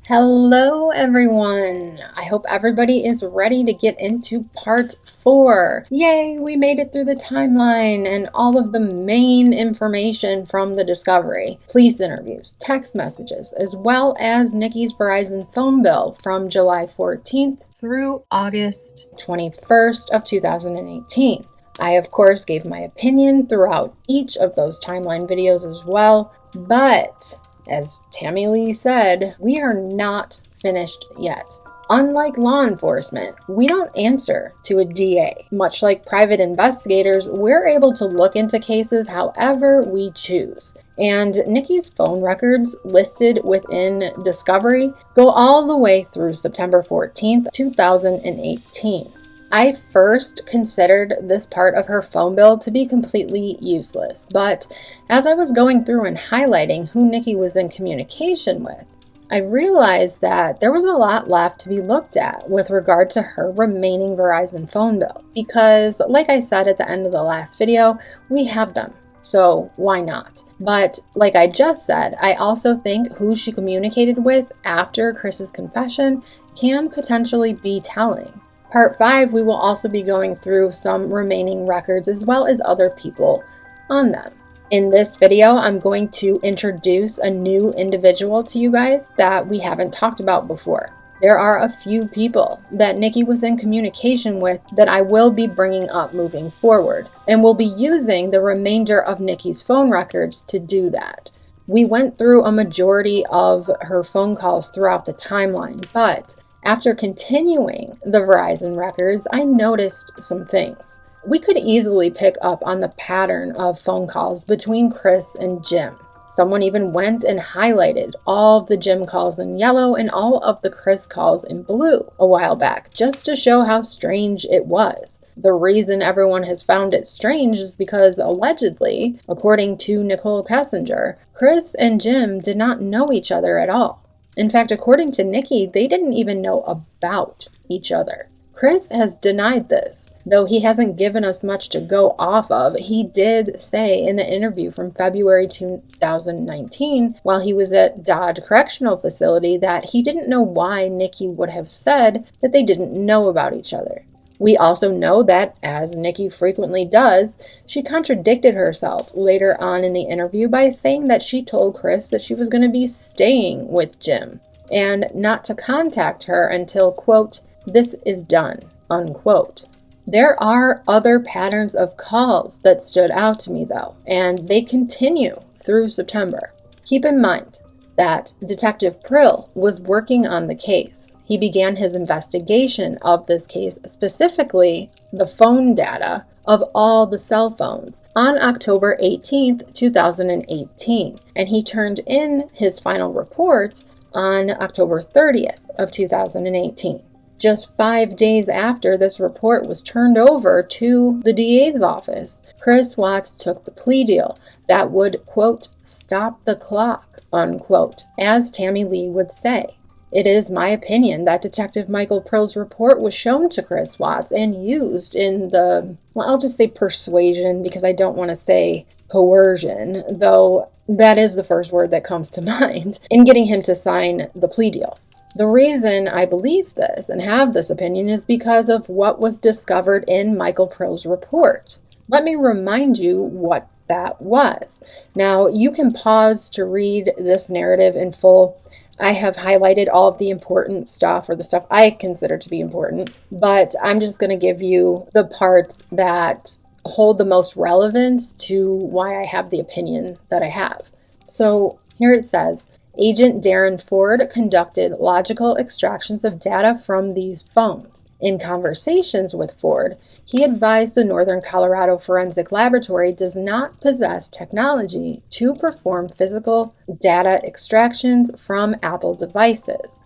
Hello everyone! I hope everybody is ready to get into part 4. Yay, we made it through the timeline and all of the main information from the discovery. Police interviews, text messages, as well as Nikki's Verizon phone bill from July 14th through August 21st of 2018. I, of course, gave my opinion throughout each of those timeline videos as well, but as Tammy Lee said, we are not finished yet. Unlike law enforcement, we don't answer to a DA. Much like private investigators, we're able to look into cases however we choose. And Nikki's phone records listed within Discovery go all the way through September 14th, 2018. I first considered this part of her phone bill to be completely useless, but as I was going through and highlighting who Nikki was in communication with, I realized that there was a lot left to be looked at with regard to her remaining Verizon phone bill, because like I said at the end of the last video, we have them. So why not? But like I just said, I also think who she communicated with after Chris's confession can potentially be telling. Part 5, we will also be going through some remaining records as well as other people on them. In this video, I'm going to introduce a new individual to you guys that we haven't talked about before. There are a few people that Nikki was in communication with that I will be bringing up moving forward, and we'll be using the remainder of Nikki's phone records to do that. We went through a majority of her phone calls throughout the timeline, but after continuing the Verizon records, I noticed some things. We could easily pick up on the pattern of phone calls between Chris and Jim. Someone even went and highlighted all of the Jim calls in yellow and all of the Chris calls in blue a while back, just to show how strange it was. The reason everyone has found it strange is because allegedly, according to Nicole Kessinger, Chris and Jim did not know each other at all. In fact, according to Nikki, they didn't even know about each other. Chris has denied this, though he hasn't given us much to go off of. He did say in the interview from February 2019, while he was at Dodge Correctional Facility, that he didn't know why Nikki would have said that they didn't know about each other. We also know that, as Nikki frequently does, she contradicted herself later on in the interview by saying that she told Chris that she was going to be staying with Jim and not to contact her until, quote, "this is done," unquote. There are other patterns of calls that stood out to me though, and they continue through September. Keep in mind that Detective Prill was working on the case. He began his investigation of this case, specifically the phone data of all the cell phones, on October 18th, 2018, and he turned in his final report on October 30th of 2018. Just 5 days after this report was turned over to the DA's office, Chris Watts took the plea deal that would, quote, "stop the clock," unquote, as Tammy Lee would say. It is my opinion that Detective Michael Prill's report was shown to Chris Watts and used in the, well, I'll just say persuasion because I don't want to say coercion, though that is the first word that comes to mind, in getting him to sign the plea deal. The reason I believe this and have this opinion is because of what was discovered in Michael Prill's report. Let me remind you what that was. Now, you can pause to read this narrative in full. I have highlighted all of the important stuff, or the stuff I consider to be important, but I'm just going to give you the parts that hold the most relevance to why I have the opinion that I have. So here it says, Agent Darren Ford conducted logical extractions of data from these phones. In conversations with Ford, he advised the Northern Colorado Forensic Laboratory does not possess technology to perform physical data extractions from Apple devices.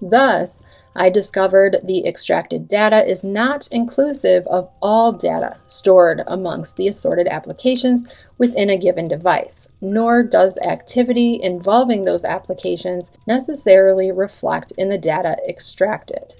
Thus, I discovered the extracted data is not inclusive of all data stored amongst the assorted applications within a given device, nor does activity involving those applications necessarily reflect in the data extracted.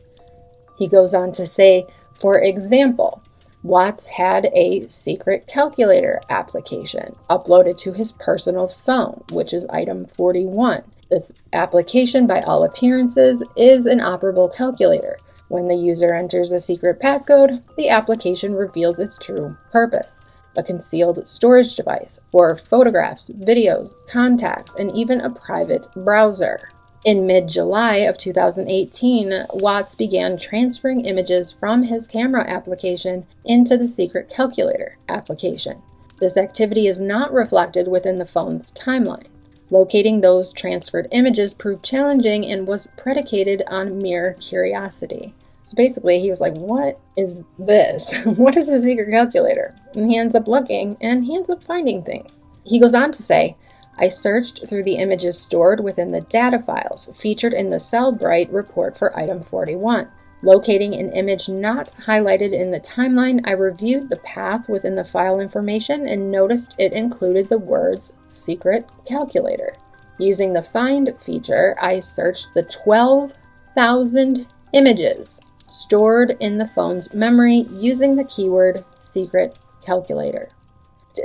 He goes on to say, for example, Watts had a secret calculator application uploaded to his personal phone, which is item 41, This application, by all appearances, is an operable calculator. When the user enters a secret passcode, the application reveals its true purpose: a concealed storage device for photographs, videos, contacts, and even a private browser. In mid-July of 2018, Watts began transferring images from his camera application into the secret calculator application. This activity is not reflected within the phone's timeline. Locating those transferred images proved challenging and was predicated on mere curiosity. So basically, he was like, what is this? What is a secret calculator? And he ends up looking, and he ends up finding things. He goes on to say, I searched through the images stored within the data files featured in the Cellbrite report for item 41. Locating an image not highlighted in the timeline, I reviewed the path within the file information and noticed it included the words secret calculator. Using the find feature, I searched the 12,000 images stored in the phone's memory using the keyword secret calculator.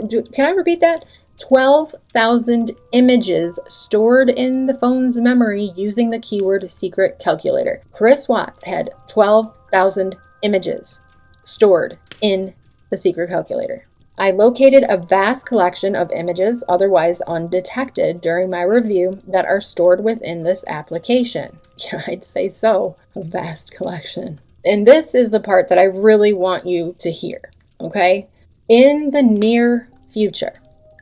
Can I repeat that? 12,000 images stored in the phone's memory using the keyword secret calculator. Chris Watts had 12,000 images stored in the secret calculator. I located a vast collection of images otherwise undetected during my review that are stored within this application. Yeah, I'd say so, a vast collection. And this is the part that I really want you to hear, okay? In the near future,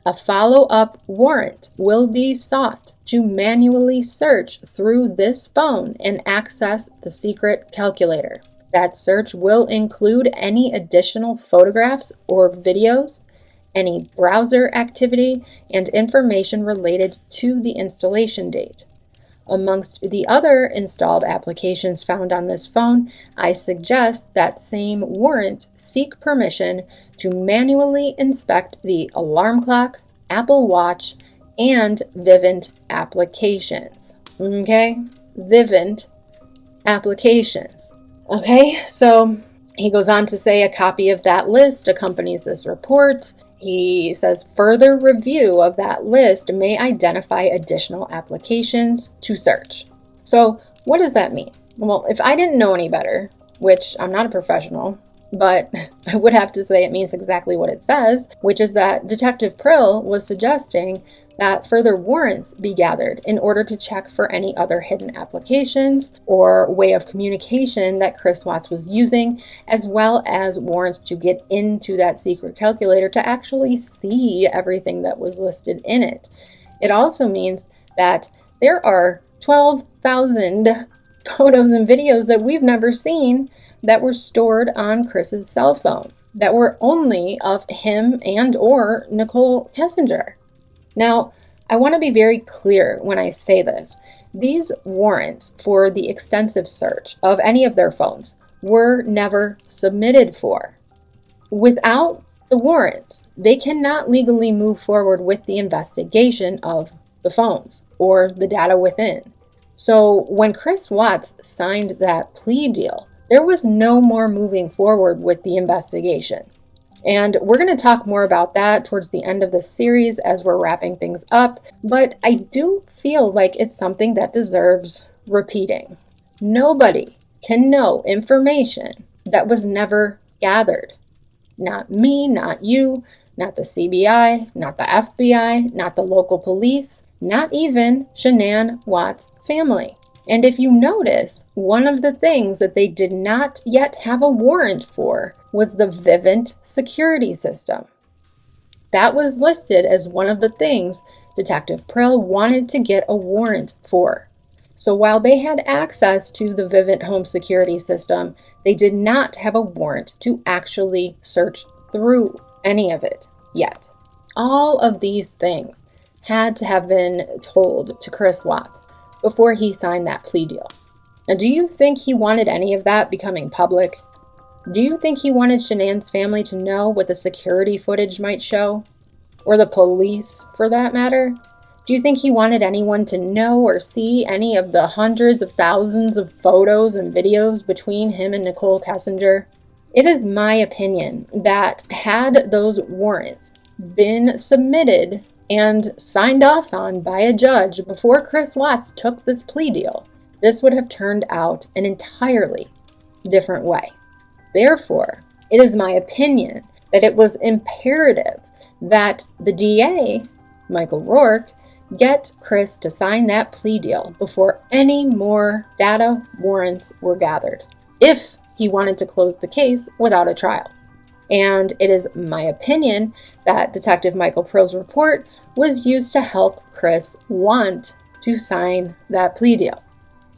a follow-up warrant will be sought to manually search through this phone and access the secret calculator. That search will include any additional photographs or videos, any browser activity, and information related to the installation date. Amongst the other installed applications found on this phone, I suggest that same warrant seek permission to manually inspect the alarm clock, Apple Watch, and Vivint applications. Okay? Vivint applications. Okay, so he goes on to say a copy of that list accompanies this report. He says further review of that list may identify additional applications to search. So what does that mean? Well, if I didn't know any better, which I'm not a professional, but I would have to say it means exactly what it says, which is that Detective Prill was suggesting that further warrants be gathered in order to check for any other hidden applications or way of communication that Chris Watts was using, as well as warrants to get into that secret calculator to actually see everything that was listed in it. It also means that there are 12,000 photos and videos that we've never seen that were stored on Chris's cell phone, that were only of him and or Nicole Kessinger. Now, I want to be very clear when I say this. These warrants for the extensive search of any of their phones were never submitted for. Without the warrants, they cannot legally move forward with the investigation of the phones or the data within. So when Chris Watts signed that plea deal, there was no more moving forward with the investigation. And we're going to talk more about that towards the end of this series as we're wrapping things up, but I do feel like it's something that deserves repeating. Nobody can know information that was never gathered. Not me, not you, not the CBI, not the FBI, not the local police, not even Shanann Watts' family. And if you notice, one of the things that they did not yet have a warrant for was the Vivint security system. That was listed as one of the things Detective Prill wanted to get a warrant for. So while they had access to the Vivint home security system, they did not have a warrant to actually search through any of it yet. All of these things had to have been told to Chris Watts before he signed that plea deal. Now, do you think he wanted any of that becoming public? Do you think he wanted Shanann's family to know what the security footage might show? Or the police, for that matter? Do you think he wanted anyone to know or see any of the hundreds of thousands of photos and videos between him and Nicole Kessinger? It is my opinion that had those warrants been submitted and signed off on by a judge before Chris Watts took this plea deal, this would have turned out an entirely different way. Therefore, it is my opinion that it was imperative that the DA, Michael Rourke, get Chris to sign that plea deal before any more data warrants were gathered, if he wanted to close the case without a trial. And it is my opinion that Detective Michael Pro's report was used to help Chris want to sign that plea deal.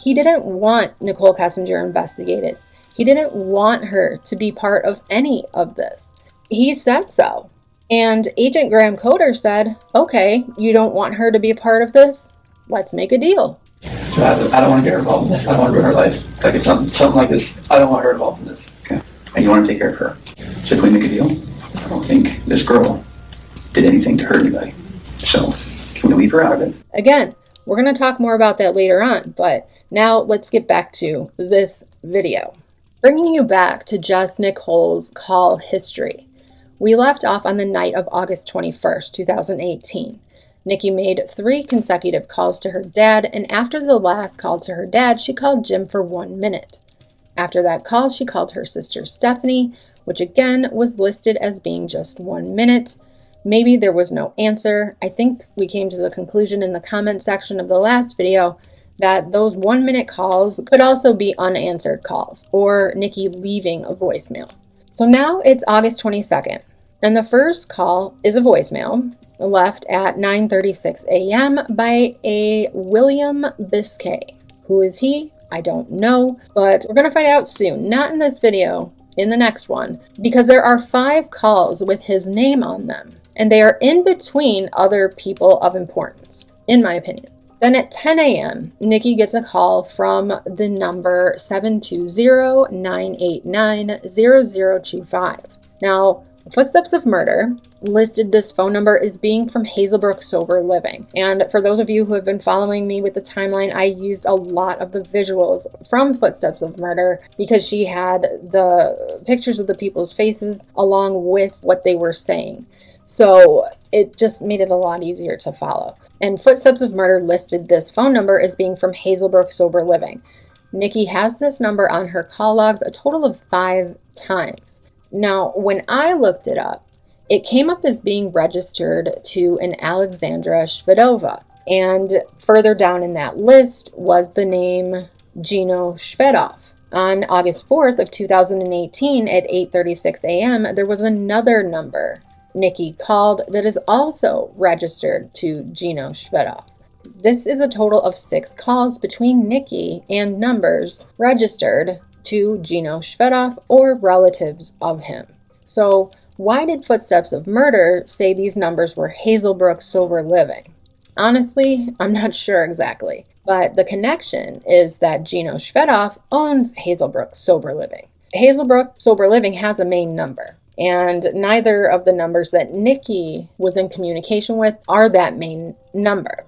He didn't want Nicole Kessinger investigated. He didn't want her to be part of any of this. He said so. And Agent Graham Coder said, okay, you don't want her to be a part of this? Let's make a deal. So I don't want to get her involved in this. I don't want to ruin her life. Like it's something like this. I don't want her involved in this. Okay. And you want to take care of her. So if we make a deal, I don't think this girl did anything to hurt anybody. So can we leave her out of it? Again, we're going to talk more about that later on, but now let's get back to this video. Bringing you back to just Nicole's call history. We left off on the night of August 21st, 2018. Nikki made 3 consecutive calls to her dad, and after the last call to her dad, she called Jim for 1 minute. After that call, she called her sister Stephanie, which again was listed as being just 1 minute. Maybe there was no answer. I think we came to the conclusion in the comment section of the last video that those 1 minute calls could also be unanswered calls, or Nikki leaving a voicemail. So now it's August 22nd, and the first call is a voicemail left at 9:36 a.m. by a William Biscay. Who is he? I don't know, but we're going to find out soon. Not in this video, in the next one, because there are 5 calls with his name on them, and they are in between other people of importance, in my opinion. Then at 10 a.m., Nikki gets a call from the number 720-989-0025. Now, Footsteps of Murder listed this phone number as being from Hazelbrook Sober Living. And for those of you who have been following me with the timeline, I used a lot of the visuals from Footsteps of Murder because she had the pictures of the people's faces along with what they were saying. So it just made it a lot easier to follow. And Footsteps of Murder listed this phone number as being from Hazelbrook Sober Living. Nikki has this number on her call logs a total of 5 times. Now, when I looked it up, it came up as being registered to an Alexandra Shvedova. And further down in that list was the name Gino Shvedov. On August 4th of 2018 at 8:36 a.m., there was another number Nikki called that is also registered to Gino Shvedov. This is a total of 6 calls between Nikki and numbers registered to Gino Shvedov or relatives of him. So why did Footsteps of Murder say these numbers were Hazelbrook Sober Living? Honestly, I'm not sure exactly, but the connection is that Gino Shvedov owns Hazelbrook Sober Living. Hazelbrook Sober Living has a main number, and neither of the numbers that Nikki was in communication with are that main number.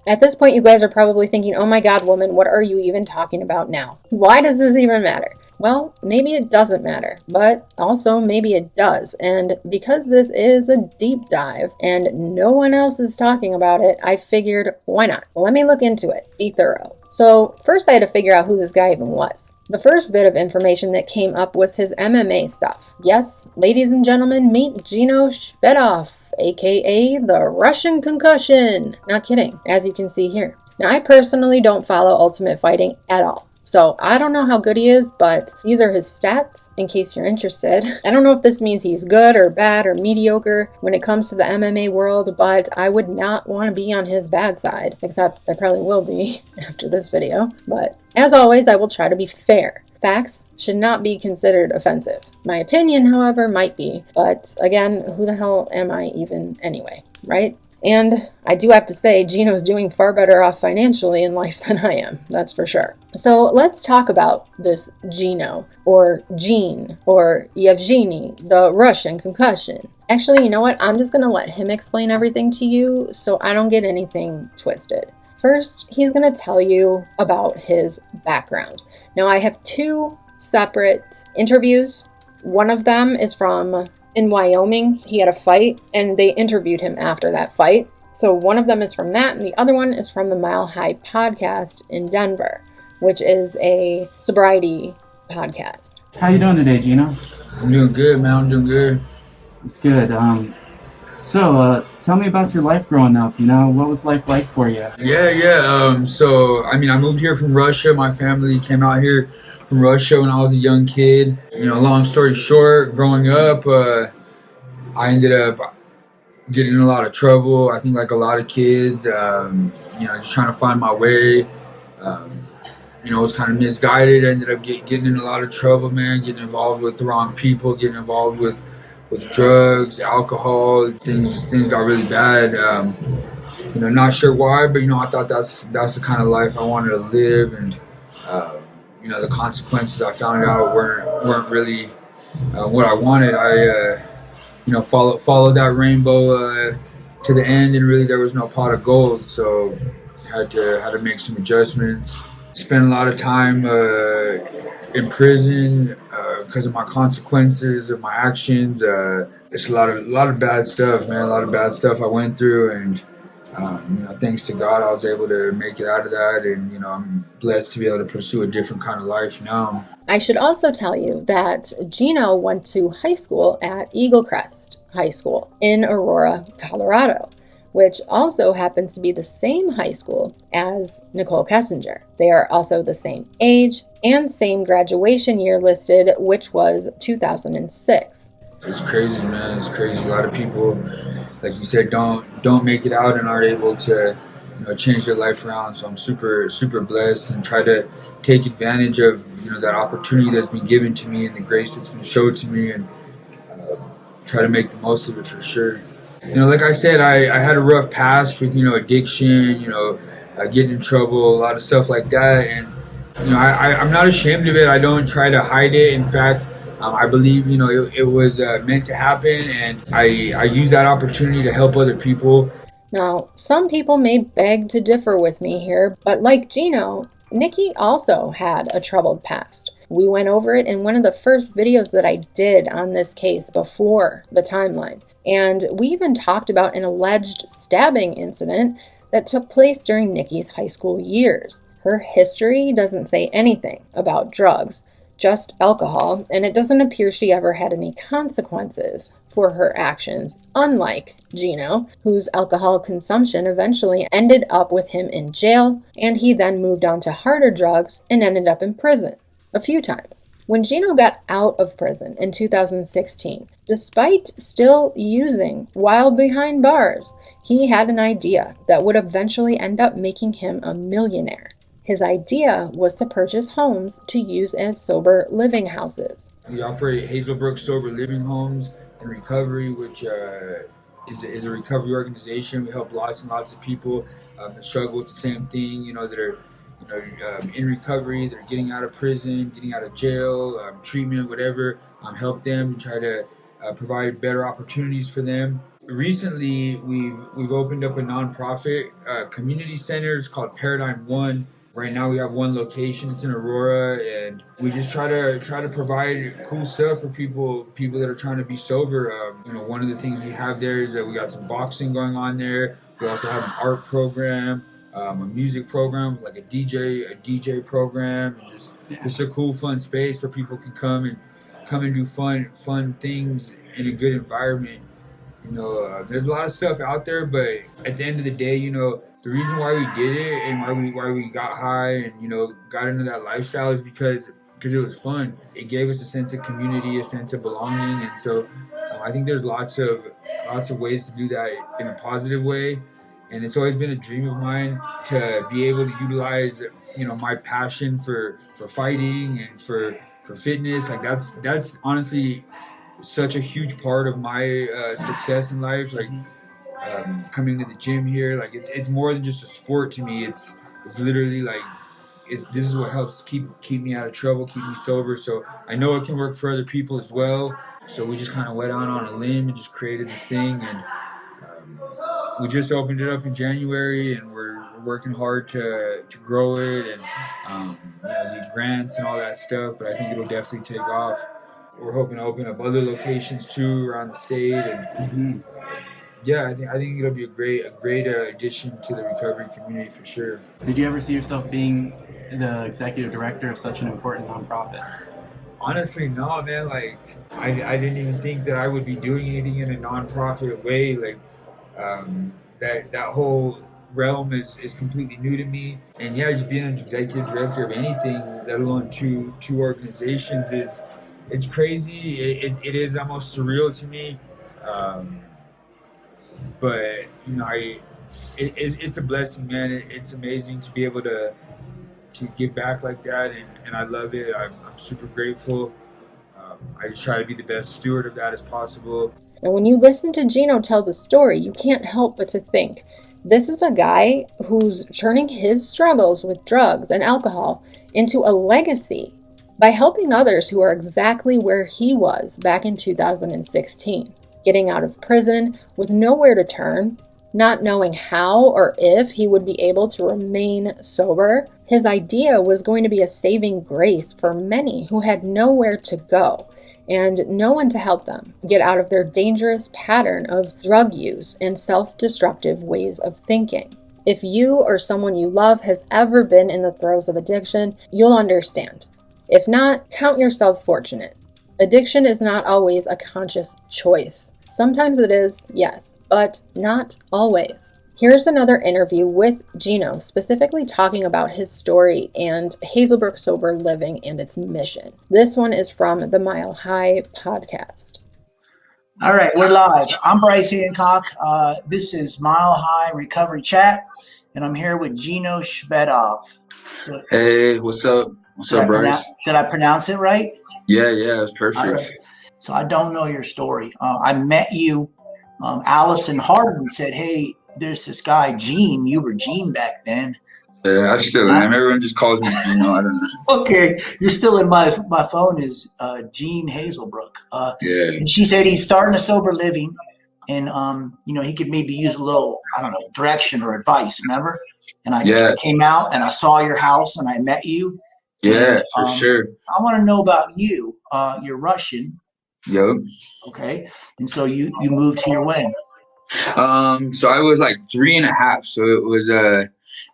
At this point, you guys are probably thinking, oh my God, woman, what are you even talking about now? Why does this even matter? Well, maybe it doesn't matter, but also maybe it does. And because this is a deep dive and no one else is talking about it, I figured, why not? Let me look into it, be thorough. So first I had to figure out who this guy even was. The first bit of information that came up was his MMA stuff. Yes, ladies and gentlemen, meet Gino Shvedov, aka the Russian Concussion. Not kidding, as you can see here. Now, I personally don't follow Ultimate Fighting at all. So I don't know how good he is, but these are his stats in case you're interested. I don't know if this means he's good or bad or mediocre when it comes to the MMA world, but I would not want to be on his bad side, except I probably will be after this video. But as always, I will try to be fair. Facts should not be considered offensive. My opinion, however, might be, but again, who the hell am I even anyway, right? And I do have to say, Gino's doing far better off financially in life than I am, that's for sure. So let's talk about this Gino, or Gene, or Yevgeny, the Russian Concussion. Actually, you know what? I'm just going to let him explain everything to you so I don't get anything twisted. First, he's going to tell you about his background. Now, I have 2 separate interviews. One of them is from in Wyoming. He had a fight and they interviewed him after that fight. So one of them is from that, and the other one is from the Mile High podcast in Denver, which is a sobriety podcast. How you doing today, Gino? I'm doing good, man. I'm doing good. It's good. So tell me about your life growing up. What was life like for you? Yeah. So, I moved here from Russia. My family came out here from Russia when I was a young kid. Long story short, growing up, I ended up getting in a lot of trouble. I think like a lot of kids, just trying to find my way. Was kind of misguided. I ended up getting in a lot of trouble, man. Getting involved with the wrong people. Getting involved with drugs, alcohol. Things got really bad. Not sure why, but I thought that's the kind of life I wanted to live, and the consequences I found out weren't really what I wanted. I followed that rainbow to the end, and really there was no pot of gold. So had to make some adjustments. Spent a lot of time in prison because of my consequences of my actions. It's a lot of bad stuff, man. A lot of bad stuff I went through, and thanks to God, I was able to make it out of that, and I'm blessed to be able to pursue a different kind of life now. I should also tell you that Gino went to high school at Eagle Crest High School in Aurora, Colorado, which also happens to be the same high school as Nicole Kessinger. They are also the same age and same graduation year listed, which was 2006. It's crazy, man. It's crazy. A lot of people, like you said, don't make it out and aren't able to change their life around. So I'm super, super blessed, and try to take advantage of that opportunity that's been given to me and the grace that's been showed to me, and try to make the most of it for sure. Like I said, I had a rough past with addiction, getting in trouble, a lot of stuff like that, and I'm not ashamed of it. I don't try to hide it. In fact, I believe it was meant to happen, and I use that opportunity to help other people. Now, some people may beg to differ with me here, but like Gino, Nikki also had a troubled past. We went over it in one of the first videos that I did on this case before the timeline. And we even talked about an alleged stabbing incident that took place during Nikki's high school years. Her history doesn't say anything about drugs, just alcohol, and it doesn't appear she ever had any consequences for her actions, unlike Gino, whose alcohol consumption eventually ended up with him in jail, and he then moved on to harder drugs and ended up in prison a few times. When Gino got out of prison in 2016, despite still using while behind bars, he had an idea that would eventually end up making him a millionaire. His idea was to purchase homes to use as sober living houses. We operate Hazelbrook Sober Living Homes and Recovery, which is a recovery organization. We help lots and lots of people that struggle with the same thing, that are in recovery, they're getting out of prison, getting out of jail, treatment, whatever. Help them and try to provide better opportunities for them. Recently, we've opened up a nonprofit community center. It's called Paradigm One. Right now, we have one location. It's in Aurora, and we just try to provide cool stuff for people that are trying to be sober. One of the things we have there is that we got some boxing going on there. We also have an art program. A music program, like a DJ program, and just a cool, fun space where people can come and do fun things in a good environment. There's a lot of stuff out there, but at the end of the day, the reason why we did it and why we got high and got into that lifestyle is because it was fun. It gave us a sense of community, a sense of belonging, and so I think there's lots of ways to do that in a positive way. And it's always been a dream of mine to be able to utilize, my passion for fighting and for fitness. Like that's honestly such a huge part of my success in life. Like coming to the gym here, like it's more than just a sport to me. It's literally like this is what helps keep me out of trouble, keep me sober. So I know it can work for other people as well. So we just kind of went out on a limb and just created this thing, and we just opened it up in January, and we're working hard to grow it and need grants and all that stuff. But I think it'll definitely take off. We're hoping to open up other locations too around the state, and Yeah, I think it'll be a great addition to the recovery community for sure. Did you ever see yourself being the executive director of such an important nonprofit? Honestly, no, man. Like, I didn't even think that I would be doing anything in a nonprofit way. Like, that whole realm is completely new to me. And yeah, just being an executive director of anything, let alone two organizations, is it's crazy. It is almost surreal to me. Um, but it's a blessing, man. It's amazing to be able to give back like that, and I love it. I'm super grateful. I just try to be the best steward of that as possible. And when you listen to Gino tell the story, you can't help but to think this is a guy who's turning his struggles with drugs and alcohol into a legacy by helping others who are exactly where he was back in 2016, getting out of prison with nowhere to turn, not knowing how or if he would be able to remain sober. His idea was going to be a saving grace for many who had nowhere to go and no one to help them get out of their dangerous pattern of drug use and self-destructive ways of thinking. If you or someone you love has ever been in the throes of addiction, you'll understand. If not, count yourself fortunate. Addiction is not always a conscious choice. Sometimes it is, yes, but not always. Here's another interview with Gino, specifically talking about his story and Hazelbrook Sober Living and its mission. This one is from the Mile High podcast. All right, we're live. I'm Bryce Hancock. This is Mile High Recovery Chat, and I'm here with Gino Shvedov. Hey, what's up? What's up, Bryce? Did I pronounce it right? Yeah, it's perfect. Right. So I don't know your story. I met you. Allison Harden said, hey, there's this guy, Gene. You were Gene back then. Yeah, I still am. Everyone just calls me Gino. I don't know. Okay, you're still in my phone is Gene Hazelbrook. Yeah. And she said he's starting a sober living, and he could maybe use a little, I don't know, direction or advice. Remember? And I came out and I saw your house and I met you. Yeah, and, for sure. I want to know about you. You're Russian. Yep. Okay, and so you moved here when? So I was like 3.5. So it was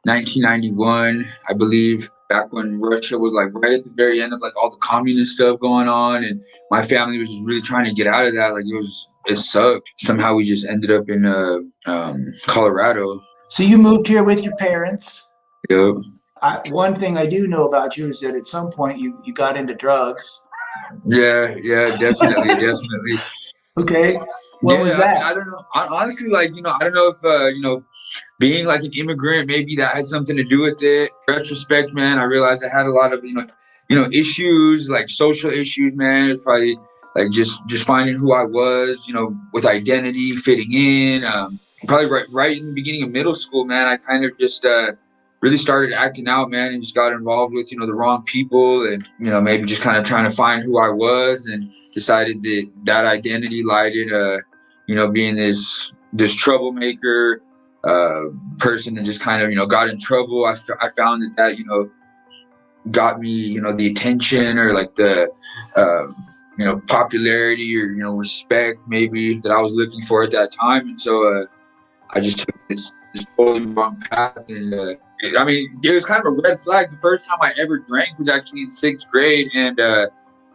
1991, I believe, back when Russia was like right at the very end of like all the communist stuff going on, and my family was just really trying to get out of that. Like it sucked. Somehow we just ended up in Colorado. So you moved here with your parents. Yep. One thing I do know about you is that at some point you got into drugs. Yeah, definitely. Okay. What was that? I don't know. Honestly, like, I don't know if, being like an immigrant, maybe that had something to do with it. In retrospect, man, I realized I had a lot of, issues, like social issues, man. It was probably like just finding who I was, with identity, fitting in. Probably right in the beginning of middle school, man, I kind of just really started acting out, man, and just got involved with, the wrong people and, maybe just kind of trying to find who I was, and decided that identity lied in, being this troublemaker person, and just kind of, got in trouble. I found that, got me, the attention or like the, popularity or, respect maybe that I was looking for at that time. And so I just took this totally wrong path. And it was kind of a red flag. The first time I ever drank was actually in 6th grade. And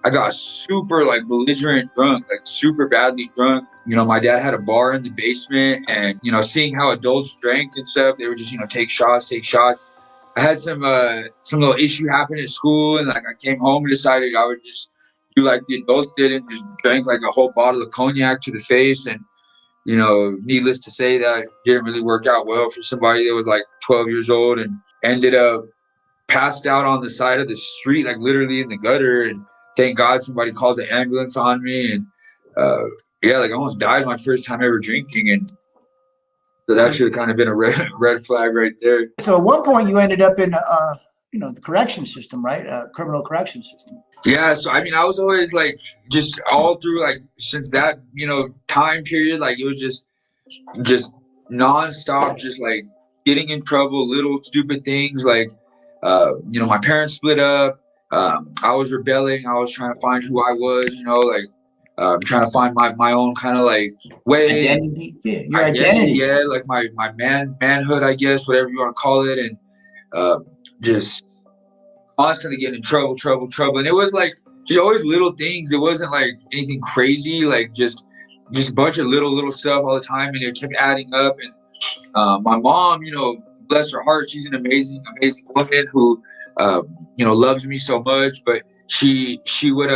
I got super like belligerent drunk, like super badly drunk. My dad had a bar in the basement, and, seeing how adults drank and stuff, they would just, take shots. I had some little issue happen at school, and like I came home and decided I would just do like the adults did and just drank like a whole bottle of cognac to the face. And, needless to say, that didn't really work out well for somebody that was like 12 years old, and ended up passed out on the side of the street, like literally in the gutter. And thank God somebody called the ambulance on me. And like I almost died my first time ever drinking. And so that should have kind of been a red flag right there. So at one point you ended up in the correction system, right? Criminal correction system. Yeah, so I was always like, just all through like since that time period, like it was just nonstop, just like getting in trouble, little stupid things like my parents split up. I was rebelling. I was trying to find who I was, like trying to find my own kind of like way, identity. Yeah, your identity. Yeah, like my manhood, I guess, whatever you want to call it, and just constantly getting in trouble, and it was like just always little things. It wasn't like anything crazy, like just a bunch of little stuff all the time, and it kept adding up. And my mom, bless her heart, she's an amazing woman who loves me so much, but she would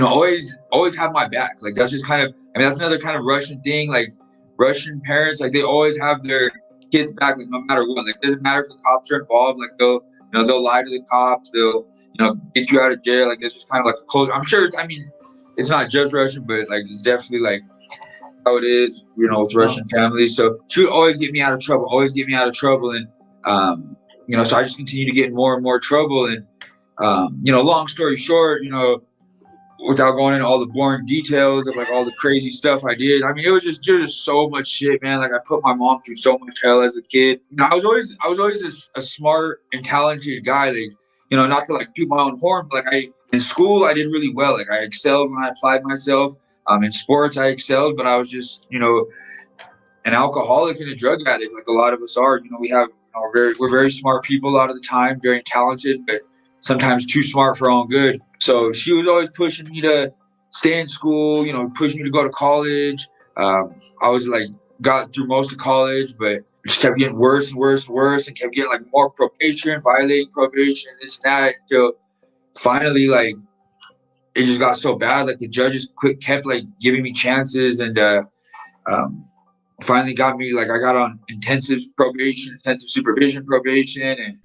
always have my back. Like that's just kind of, that's another kind of Russian thing. Like Russian parents, like they always have their kids back, like no matter what. Like it doesn't matter if the cops are involved. Like they'll lie to the cops. They'll get you out of jail. Like it's just kind of like a culture. I'm sure. I mean, it's not just Russian, but like it's definitely like how it is, with Russian families. So she would always get me out of trouble. And so I just continue to get in more and more trouble. And long story short, without going into all the boring details of like all the crazy stuff I did. I mean, it was just so much shit, man. Like I put my mom through so much hell as a kid. I was always a smart and talented guy. Like, not to like toot my own horn, but like in school I did really well. Like I excelled when I applied myself. In sports I excelled, but I was just, an alcoholic and a drug addict, like a lot of us are. We have we're very smart people a lot of the time, very talented, but sometimes too smart for our own good. So she was always pushing me to stay in school, pushing me to go to college. I was like, got through most of college, but it just kept getting worse and worse and worse, and kept getting like more probation, violating probation, this and that, until finally, like, it just got so bad. Like the judges kept like giving me chances, and finally got me, like I got on intensive supervision probation. And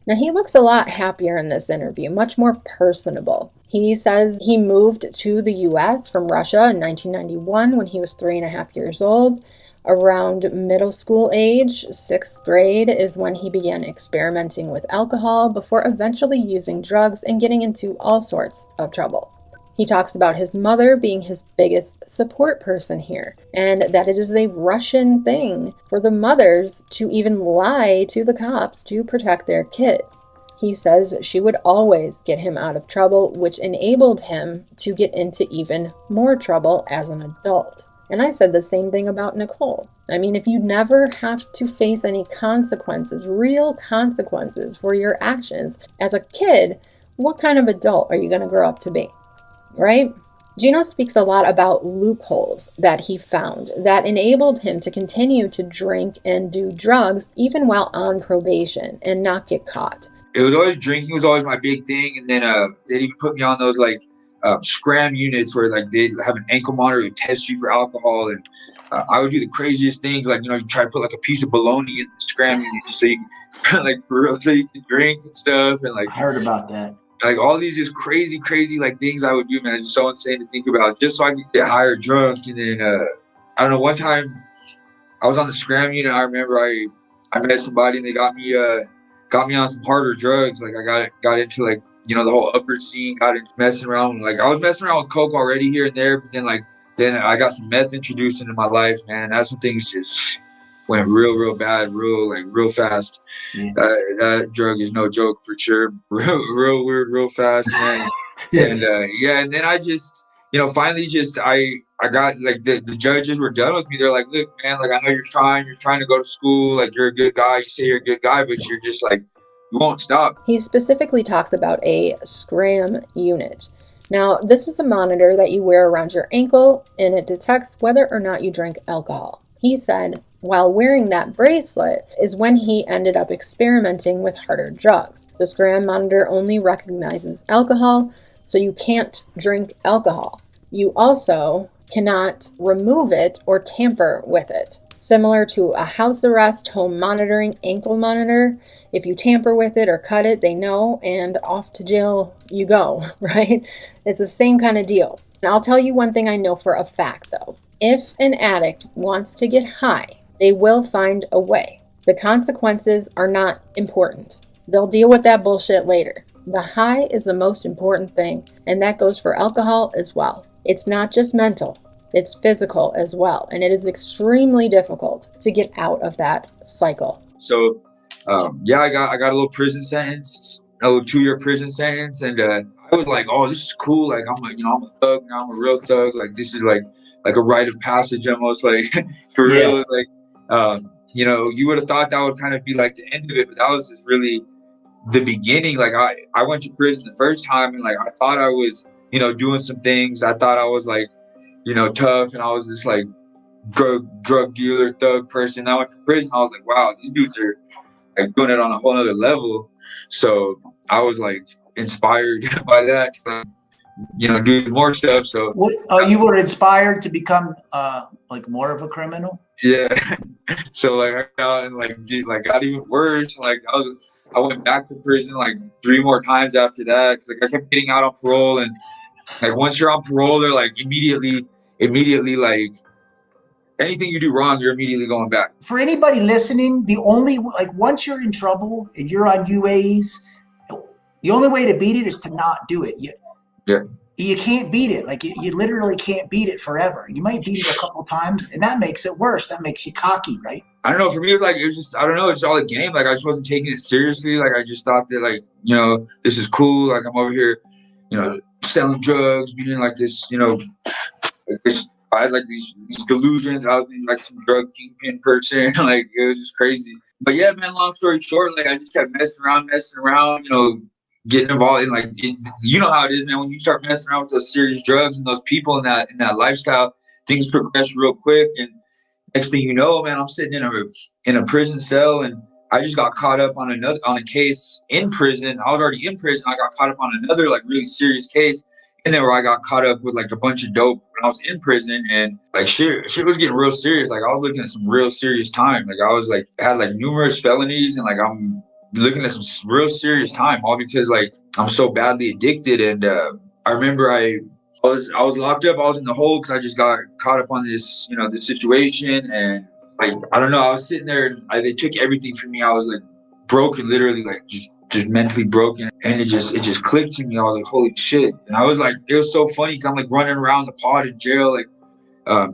now, he looks a lot happier in this interview, much more personable. He says he moved to the U.S. from Russia in 1991 when he was 3.5 years old. Around middle school age, 6th grade, is when he began experimenting with alcohol before eventually using drugs and getting into all sorts of trouble. He talks about his mother being his biggest support person here, and that it is a Russian thing for the mothers to even lie to the cops to protect their kids. He says she would always get him out of trouble, which enabled him to get into even more trouble as an adult. And I said the same thing about Nicole. I mean, if you never have to face any consequences, real consequences for your actions as a kid, what kind of adult are you going to grow up to be? Right? Gino speaks a lot about loopholes that he found that enabled him to continue to drink and do drugs even while on probation and not get caught. It was always drinking was always my big thing, and then they'd even put me on those like scram units where like they'd have an ankle monitor to test you for alcohol, and I would do the craziest things, like you try to put like a piece of bologna in the scram unit so you can, like for real, so you can drink and stuff, and like I heard about that. Like all these just crazy like things I would do, man. It's just so insane to think about, just so I could get higher drunk. And then I don't know, one time I was on the scram unit. I remember I met somebody and they got me on some harder drugs. Like I got into like the whole upper scene, got into messing around. Like I was messing around with coke already here and there, but then I got some meth introduced into my life, man. And that's when things just went real bad, real fast. Yeah. That drug is no joke for sure. Real weird, real fast, man. And and then I just, finally just I got like the judges were done with me. They're like, look, man, like I know you're trying to go to school, like you're a good guy. You say you're a good guy, but you're just like, you won't stop. He specifically talks about a scram unit. Now, this is a monitor that you wear around your ankle, and it detects whether or not you drink alcohol. He said while wearing that bracelet is when he ended up experimenting with harder drugs. The scram monitor only recognizes alcohol, so you can't drink alcohol. You also cannot remove it or tamper with it. Similar to a house arrest, home monitoring, ankle monitor, if you tamper with it or cut it, they know, and off to jail you go, right? It's the same kind of deal. And I'll tell you one thing I know for a fact, though. If an addict wants to get high, they will find a way. The consequences are not important. They'll deal with that bullshit later. The high is the most important thing, and that goes for alcohol as well. It's not just mental, it's physical as well, and it is extremely difficult to get out of that cycle. So, I got a little prison sentence, a little 2-year prison sentence, and I was like, oh, this is cool. Like I'm a thug now. I'm a real thug. Like this is like a rite of passage almost. Like for real. Like you would have thought that would kind of be like the end of it, but that was just really the beginning. Like I went to prison the first time, and like I thought I was doing some things. I thought I was like tough, and I was this like drug dealer thug person. I went to prison. I was like, wow, these dudes are like doing it on a whole nother level. So I was like inspired by that to, do more stuff. So you were inspired to become like more of a criminal? Yeah. So like I got got even worse. Like I went back to prison like 3 more times after that, because like I kept getting out on parole, and like once you're on parole, they're like immediately like anything you do wrong, you're immediately going back. For anybody listening, the only once you're in trouble and you're on UAs, the only way to beat it is to not do it. You can't beat it. Like you literally can't beat it forever. You might beat it a couple times, and that makes it worse. That makes you cocky, right? I don't know. For me, it was just, I don't know. It's all a game. Like I just wasn't taking it seriously. Like I just thought that this is cool. Like I'm over here, selling drugs, being like this, I had like these delusions. I was being like some drug kingpin person. Like it was just crazy. But yeah, man, long story short, like I just kept messing around, getting involved in how it is, man. When you start messing around with those serious drugs and those people in that lifestyle, things progress real quick. And next thing you know, man, I'm sitting in a prison cell, and I just got caught up on a case in prison. I was already in prison. I got caught up on another like really serious case in there where I got caught up with like a bunch of dope when I was in prison, and like shit was getting real serious. Like I was looking at some real serious time. Like I was like had like numerous felonies, and like I'm looking at some real serious time, all because like I'm so badly addicted. And I remember I was locked up. I was in the hole because I just got caught up on this this situation, and like I don't know. I was sitting there, and they took everything from me. I was like broken, literally, like just mentally broken, and it just clicked to me. I was like, holy shit! And I was like, it was so funny because I'm like running around the pod in jail. Like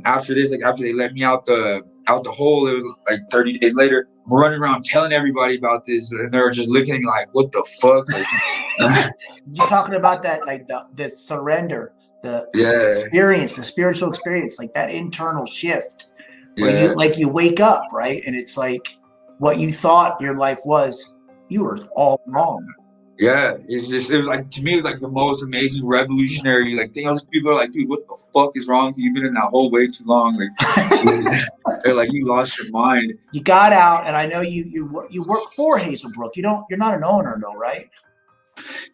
after this, like after they let me out the hole, it was like 30 days later. I'm running around telling everybody about this, and they're just looking at me like, what the fuck? Like, you're talking about that, like the surrender, the experience, the spiritual experience, like that internal shift where you wake up, right? And it's like what you thought your life was, you were all wrong. Yeah, it was like, to me, it was like the most amazing revolutionary like thing. People are like, dude, what the fuck is wrong with you? You've been in that hole way too long. Like they're like, you lost your mind. You got out, and I know you work for Hazelbrook. You're not an owner though, right?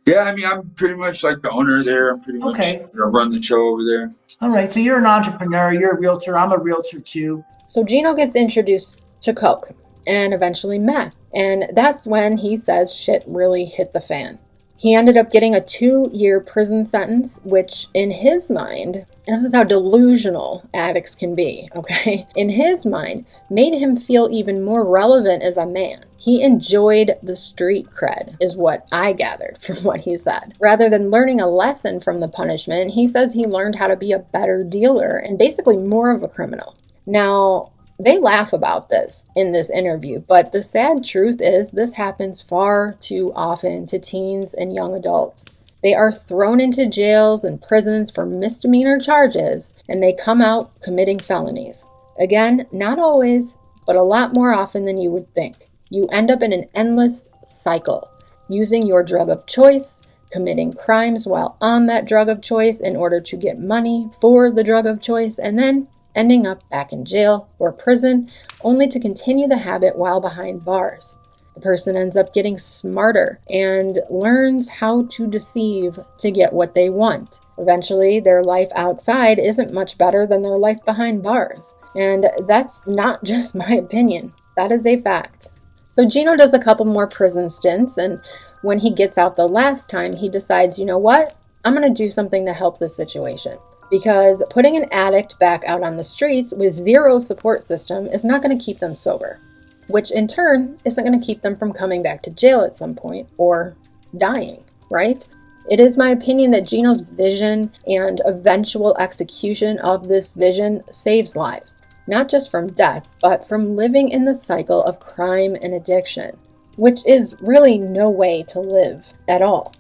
Yeah, I mean, I'm pretty much like the owner there. I'm pretty much run the show over there. All right, so you're an entrepreneur. You're a realtor. I'm a realtor too. So Gino gets introduced to coke and eventually meth. And that's when he says shit really hit the fan. He ended up getting a 2-year prison sentence, which in his mind, this is how delusional addicts can be, okay? In his mind, made him feel even more relevant as a man. He enjoyed the street cred, is what I gathered from what he said. Rather than learning a lesson from the punishment, he says he learned how to be a better dealer and basically more of a criminal. Now, they laugh about this in this interview, but the sad truth is this happens far too often to teens and young adults. They are thrown into jails and prisons for misdemeanor charges, and they come out committing felonies. Again, not always, but a lot more often than you would think. You end up in an endless cycle, using your drug of choice, committing crimes while on that drug of choice in order to get money for the drug of choice, and then ending up back in jail or prison, only to continue the habit while behind bars. The person ends up getting smarter and learns how to deceive to get what they want. Eventually, their life outside isn't much better than their life behind bars. And that's not just my opinion. That is a fact. So Gino does a couple more prison stints, and when he gets out the last time, he decides, you know what? I'm going to do something to help this situation. Because putting an addict back out on the streets with zero support system is not going to keep them sober, which in turn isn't going to keep them from coming back to jail at some point or dying, right? It is my opinion that Gino's vision and eventual execution of this vision saves lives, not just from death, but from living in the cycle of crime and addiction, which is really no way to live at all.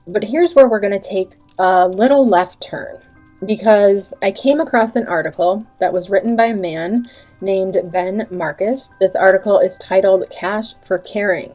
But here's where we're going to take a little left turn, because I came across an article that was written by a man named Ben Marcus. This article is titled "Cash for Caring: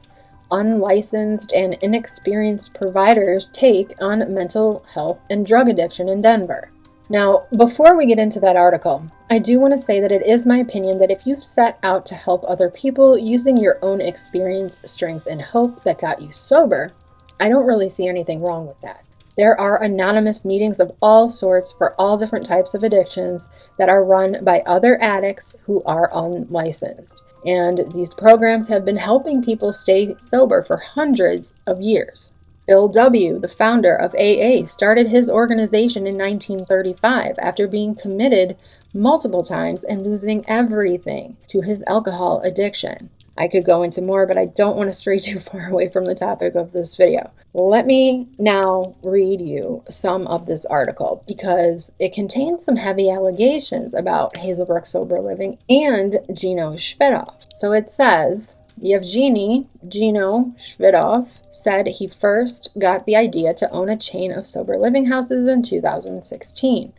Unlicensed and Inexperienced Providers Take on Mental Health and Drug Addiction in Denver." Now, before we get into that article, I do want to say that it is my opinion that if you've set out to help other people using your own experience, strength, and hope that got you sober, I don't really see anything wrong with that. There are anonymous meetings of all sorts for all different types of addictions that are run by other addicts who are unlicensed. And these programs have been helping people stay sober for hundreds of years. Bill W., the founder of AA, started his organization in 1935 after being committed multiple times and losing everything to his alcohol addiction. I could go into more, but I don't want to stray too far away from the topic of this video. Let me now read you some of this article because it contains some heavy allegations about Hazelbrook Sober Living and Gino Shvedov. So it says, Yevgeny Gino Shvedov said he first got the idea to own a chain of sober living houses in 2016.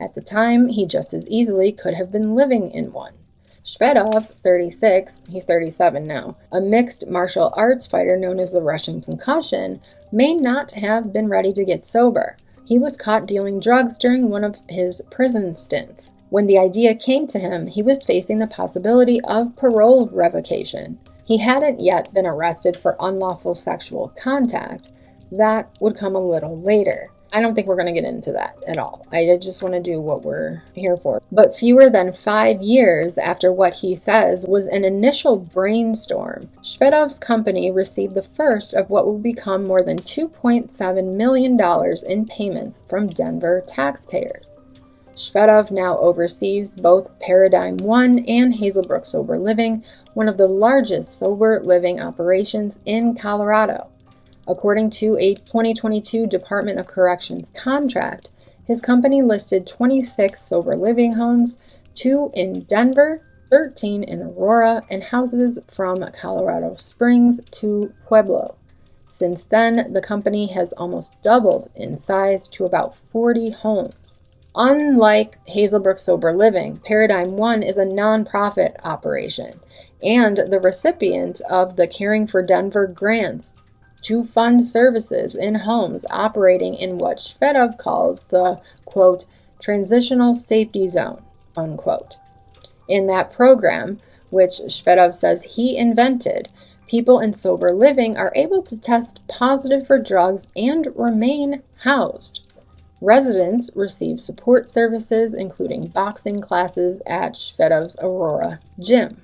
At the time, he just as easily could have been living in one. Shvedov, 36, he's 37 now, a mixed martial arts fighter known as the Russian Concussion, may not have been ready to get sober. He was caught dealing drugs during one of his prison stints. When the idea came to him, he was facing the possibility of parole revocation. He hadn't yet been arrested for unlawful sexual contact. That would come a little later. I don't think we're going to get into that at all. I just want to do what we're here for. But fewer than 5 years after what he says was an initial brainstorm, Shvedov's company received the first of what will become more than $2.7 million in payments from Denver taxpayers. Shvedov now oversees both Paradigm One and Hazelbrook Sober Living, one of the largest sober living operations in Colorado. According to a 2022 Department of Corrections contract, his company listed 26 sober living homes, 2 in Denver, 13 in Aurora, and houses from Colorado Springs to Pueblo. Since then, the company has almost doubled in size to about 40 homes. Unlike Hazelbrook Sober Living, Paradigm One is a nonprofit operation and the recipient of the Caring for Denver grants to fund services in homes operating in what Shvedov calls the, quote, transitional safety zone, unquote. In that program, which Shvedov says he invented, people in sober living are able to test positive for drugs and remain housed. Residents receive support services, including boxing classes at Shvedov's Aurora gym.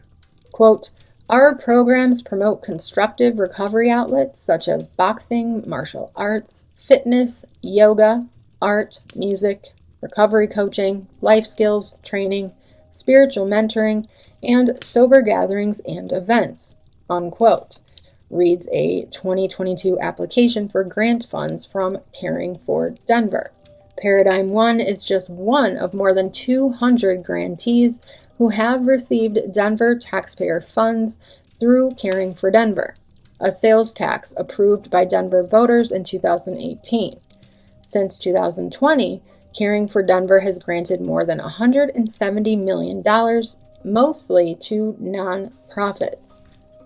Quote, our programs promote constructive recovery outlets such as boxing, martial arts, fitness, yoga, art, music, recovery coaching, life skills training, spiritual mentoring, and sober gatherings and events, unquote, reads a 2022 application for grant funds from Caring for Denver. Paradigm One is just one of more than 200 grantees who have received Denver taxpayer funds through Caring for Denver, a sales tax approved by Denver voters in 2018. Since 2020, Caring for Denver has granted more than $170 million, mostly to nonprofits.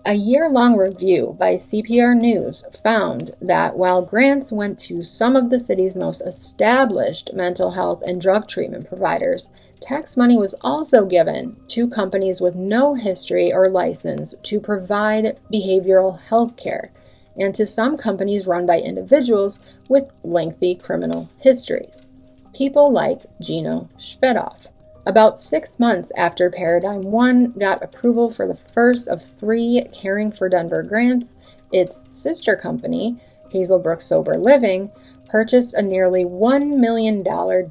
A year-long review by CPR News found that while grants went to some of the city's most established mental health and drug treatment providers, tax money was also given to companies with no history or license to provide behavioral health care, and to some companies run by individuals with lengthy criminal histories. People like Gino Shvedov. About 6 months after Paradigm One got approval for the first of 3 Caring for Denver grants, its sister company, Hazelbrook Sober Living, purchased a nearly $1 million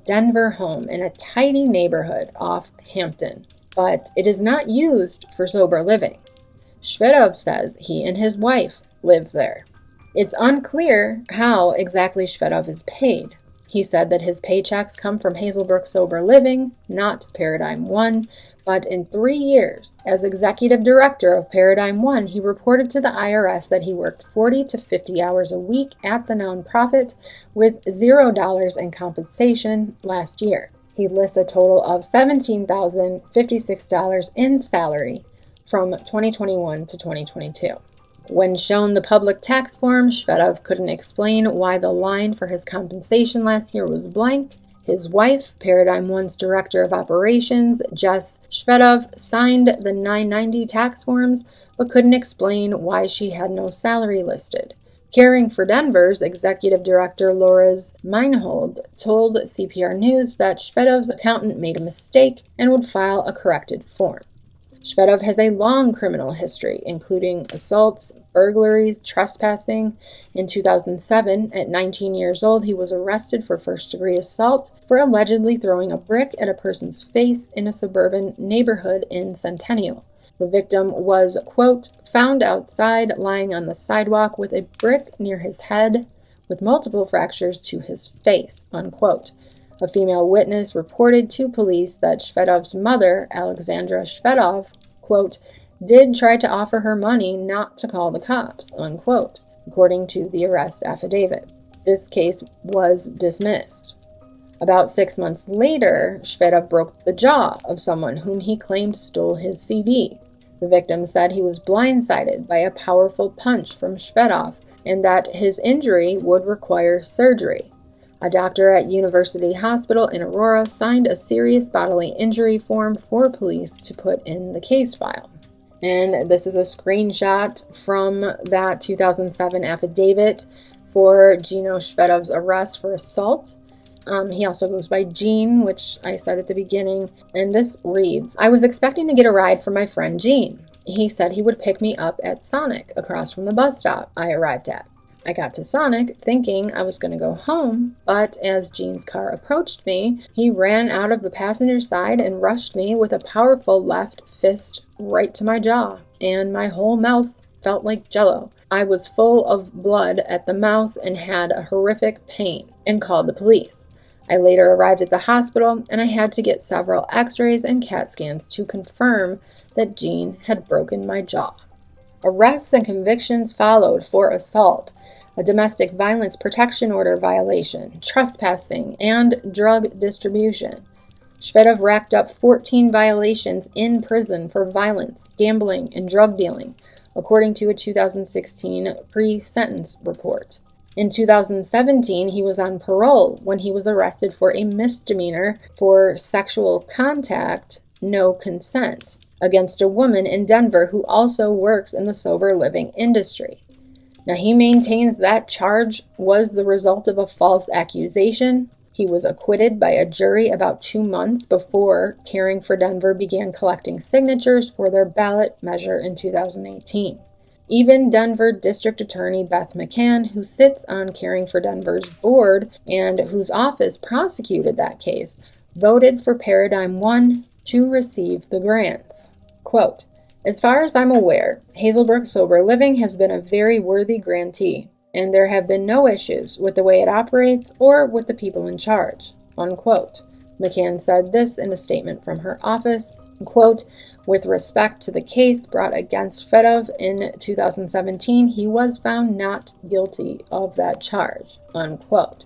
Denver home in a tidy neighborhood off Hampton. But it is not used for sober living. Shvedov says he and his wife live there. It's unclear how exactly Shvedov is paid. He said that his paychecks come from Hazelbrook Sober Living, not Paradigm One, but in 3 years, as executive director of Paradigm One, he reported to the IRS that he worked 40 to 50 hours a week at the nonprofit with $0 in compensation last year. He lists a total of $17,056 in salary from 2021 to 2022. When shown the public tax form, Shvedov couldn't explain why the line for his compensation last year was blank. His wife, Paradigm One's Director of Operations, Jess Shvedov, signed the 990 tax forms, but couldn't explain why she had no salary listed. Caring for Denver's Executive Director, Loris Meinhold, told CPR News that Shvedov's accountant made a mistake and would file a corrected form. Shvedov has a long criminal history, including assaults, burglaries, trespassing. In 2007, at 19 years old, he was arrested for first-degree assault for allegedly throwing a brick at a person's face in a suburban neighborhood in Centennial. The victim was, quote, found outside lying on the sidewalk with a brick near his head with multiple fractures to his face, unquote. A female witness reported to police that Shvedov's mother, Alexandra Shvedov, quote, did try to offer her money not to call the cops, unquote, according to the arrest affidavit. This case was dismissed. About 6 months later, Shvedov broke the jaw of someone whom he claimed stole his CD. The victim said he was blindsided by a powerful punch from Shvedov and that his injury would require surgery. A doctor at University Hospital in Aurora signed a serious bodily injury form for police to put in the case file. And this is a screenshot from that 2007 affidavit for Gino Shvedov's arrest for assault. He also goes by Gene, which I said at the beginning. And this reads, I was expecting to get a ride from my friend Gene. He said he would pick me up at Sonic across from the bus stop I arrived at. I got to Sonic thinking I was going to go home, but as Gene's car approached me, he ran out of the passenger side and rushed me with a powerful left fist right to my jaw, and my whole mouth felt like jello. I was full of blood at the mouth and had a horrific pain and called the police. I later arrived at the hospital and I had to get several x-rays and CAT scans to confirm that Gene had broken my jaw. Arrests and convictions followed for assault, a domestic violence protection order violation, trespassing, and drug distribution. Shvedov racked up 14 violations in prison for violence, gambling, and drug dealing, according to a 2016 pre-sentence report. In 2017, he was on parole when he was arrested for a misdemeanor for sexual contact, no consent, against a woman in Denver who also works in the sober living industry. Now, he maintains that charge was the result of a false accusation. He was acquitted by a jury about 2 months before Caring for Denver began collecting signatures for their ballot measure in 2018. Even Denver District Attorney Beth McCann, who sits on Caring for Denver's board and whose office prosecuted that case, voted for Paradigm One to receive the grants. Quote, as far as I'm aware, Hazelbrook Sober Living has been a very worthy grantee, and there have been no issues with the way it operates or with the people in charge, unquote. McCann said this in a statement from her office, quote, with respect to the case brought against Shvedov in 2017, he was found not guilty of that charge, unquote.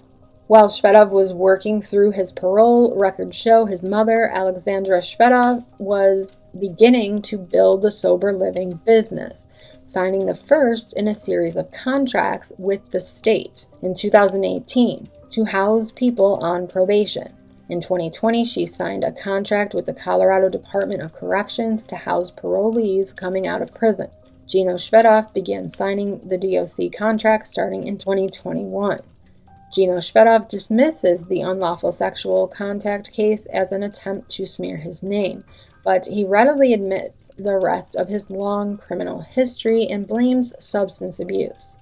While Shvedov was working through his parole, records show his mother, Alexandra Shvedov, was beginning to build the sober living business, signing the first in a series of contracts with the state in 2018 to house people on probation. In 2020, she signed a contract with the Colorado Department of Corrections to house parolees coming out of prison. Gino Shvedov began signing the DOC contract starting in 2021. Gino Shvedov dismisses the unlawful sexual contact case as an attempt to smear his name, but he readily admits the rest of his long criminal history and blames substance abuse.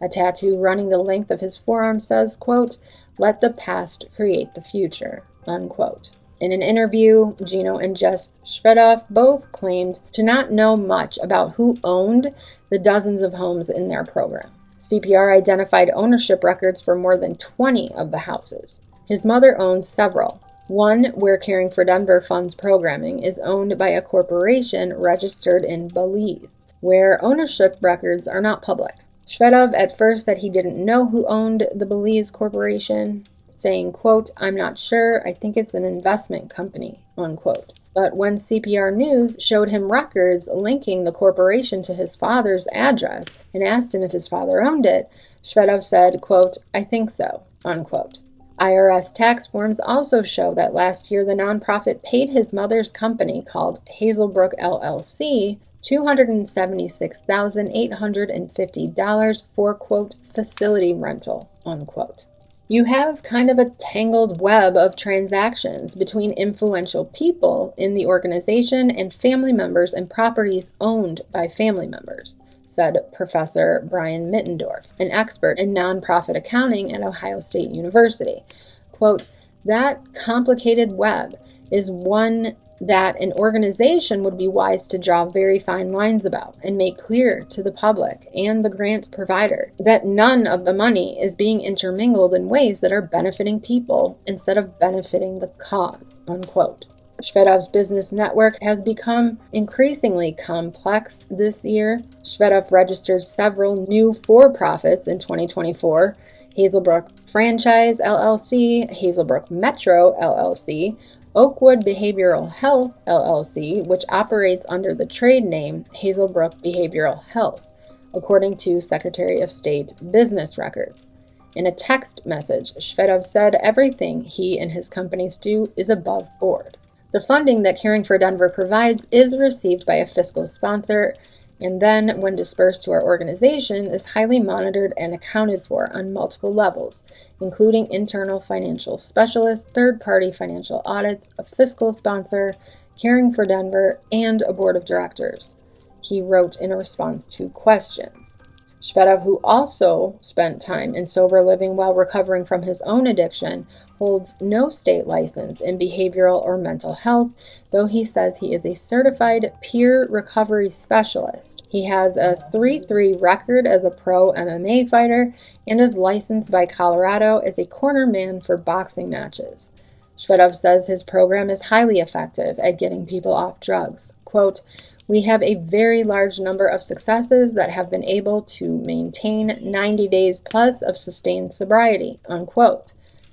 A tattoo running the length of his forearm says, quote, let the past create the future, unquote. In an interview, Gino and Jess Shvedov both claimed to not know much about who owned the dozens of homes in their program. CPR identified ownership records for more than 20 of the houses. His mother owns several. One, where Caring for Denver funds programming, is owned by a corporation registered in Belize, where ownership records are not public. Shvedov at first said he didn't know who owned the Belize corporation, saying, quote, "I'm not sure, I think it's an investment company," unquote. But when CPR News showed him records linking the corporation to his father's address and asked him if his father owned it, Shvedov said, quote, "I think so," unquote. IRS tax forms also show that last year the nonprofit paid his mother's company called Hazelbrook LLC $276,850 for, quote, "facility rental," unquote. You have kind of a tangled web of transactions between influential people in the organization and family members and properties owned by family members, said Professor Brian Mittendorf, an expert in nonprofit accounting at Ohio State University. Quote, "That complicated web is one that an organization would be wise to draw very fine lines about and make clear to the public and the grant provider that none of the money is being intermingled in ways that are benefiting people instead of benefiting the cause," unquote. Shvedov's business network has become increasingly complex this year. Shvedov registered several new for-profits in 2024, Hazelbrook Franchise LLC, Hazelbrook Metro LLC, Oakwood Behavioral Health LLC, which operates under the trade name Hazelbrook Behavioral Health, according to Secretary of State business records. In a text message, Shvedov said everything he and his companies do is above board. The funding that Caring for Denver provides is received by a fiscal sponsor, and then, when dispersed to our organization, is highly monitored and accounted for on multiple levels, including internal financial specialists, third-party financial audits, a fiscal sponsor, Caring for Denver, and a board of directors, he wrote in a response to questions. Shvedov, who also spent time in sober living while recovering from his own addiction, holds no state license in behavioral or mental health, though he says he is a certified peer recovery specialist. He has a 3-3 record as a pro MMA fighter and is licensed by Colorado as a cornerman for boxing matches. Shvedov says his program is highly effective at getting people off drugs. Quote, "We have a very large number of successes that have been able to maintain 90 days plus of sustained sobriety," unquote,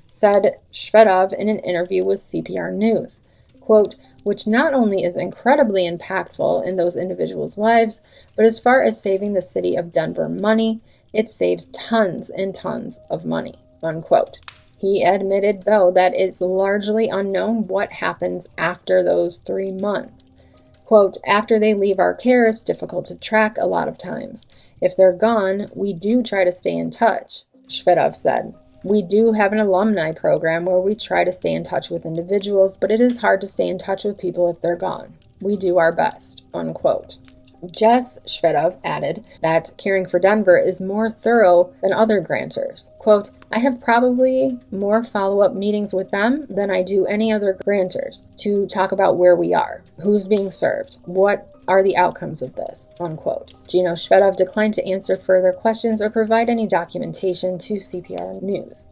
said Shvedov in an interview with CPR News. Quote, "Which not only is incredibly impactful in those individuals' lives, but as far as saving the city of Denver money, it saves tons and tons of money," unquote. He admitted, though, that it's largely unknown what happens after those 3 months. Quote, "After they leave our care, it's difficult to track a lot of times. If they're gone, we do try to stay in touch," Shvedov said. "We do have an alumni program where we try to stay in touch with individuals, but it is hard to stay in touch with people if they're gone. We do our best," unquote. Jess Shvedov added that Caring for Denver is more thorough than other grantors. Quote, "I have probably more follow-up meetings with them than I do any other grantors to talk about where we are, who's being served, what are the outcomes of this," unquote. Gino Shvedov declined to answer further questions or provide any documentation to CPR News.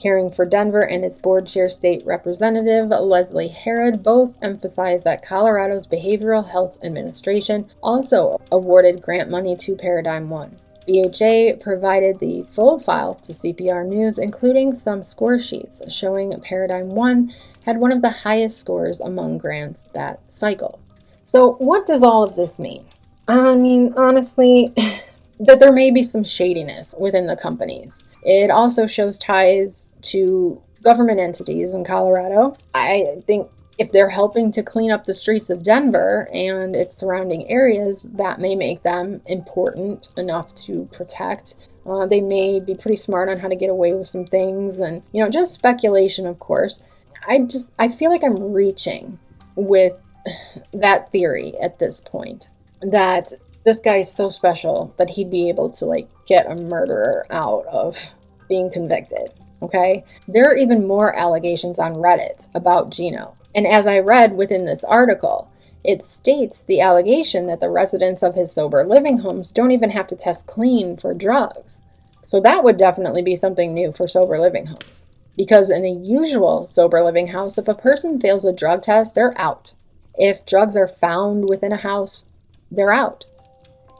Caring for Denver and its board chair state representative, Leslie Herod, both emphasized that Colorado's Behavioral Health Administration also awarded grant money to Paradigm One. BHA provided the full file to CPR News, including some score sheets showing Paradigm One had one of the highest scores among grants that cycle. So what does all of this mean? I mean, honestly, that there may be some shadiness within the companies. It also shows ties to government entities in Colorado. I think if they're helping to clean up the streets of Denver and its surrounding areas, that may make them important enough to protect. They may be pretty smart on how to get away with some things, and just speculation, of course. I feel like I'm reaching with that theory at this point, that this guy is so special that he'd be able to get a murderer out of being convicted. Okay, there are even more allegations on Reddit about Gino, and as I read within this article, it states the allegation that the residents of his sober living homes don't even have to test clean for drugs. So that would definitely be something new for sober living homes, Because in a usual sober living house, if a person fails a drug test, they're out. If drugs are found within a house, they're out.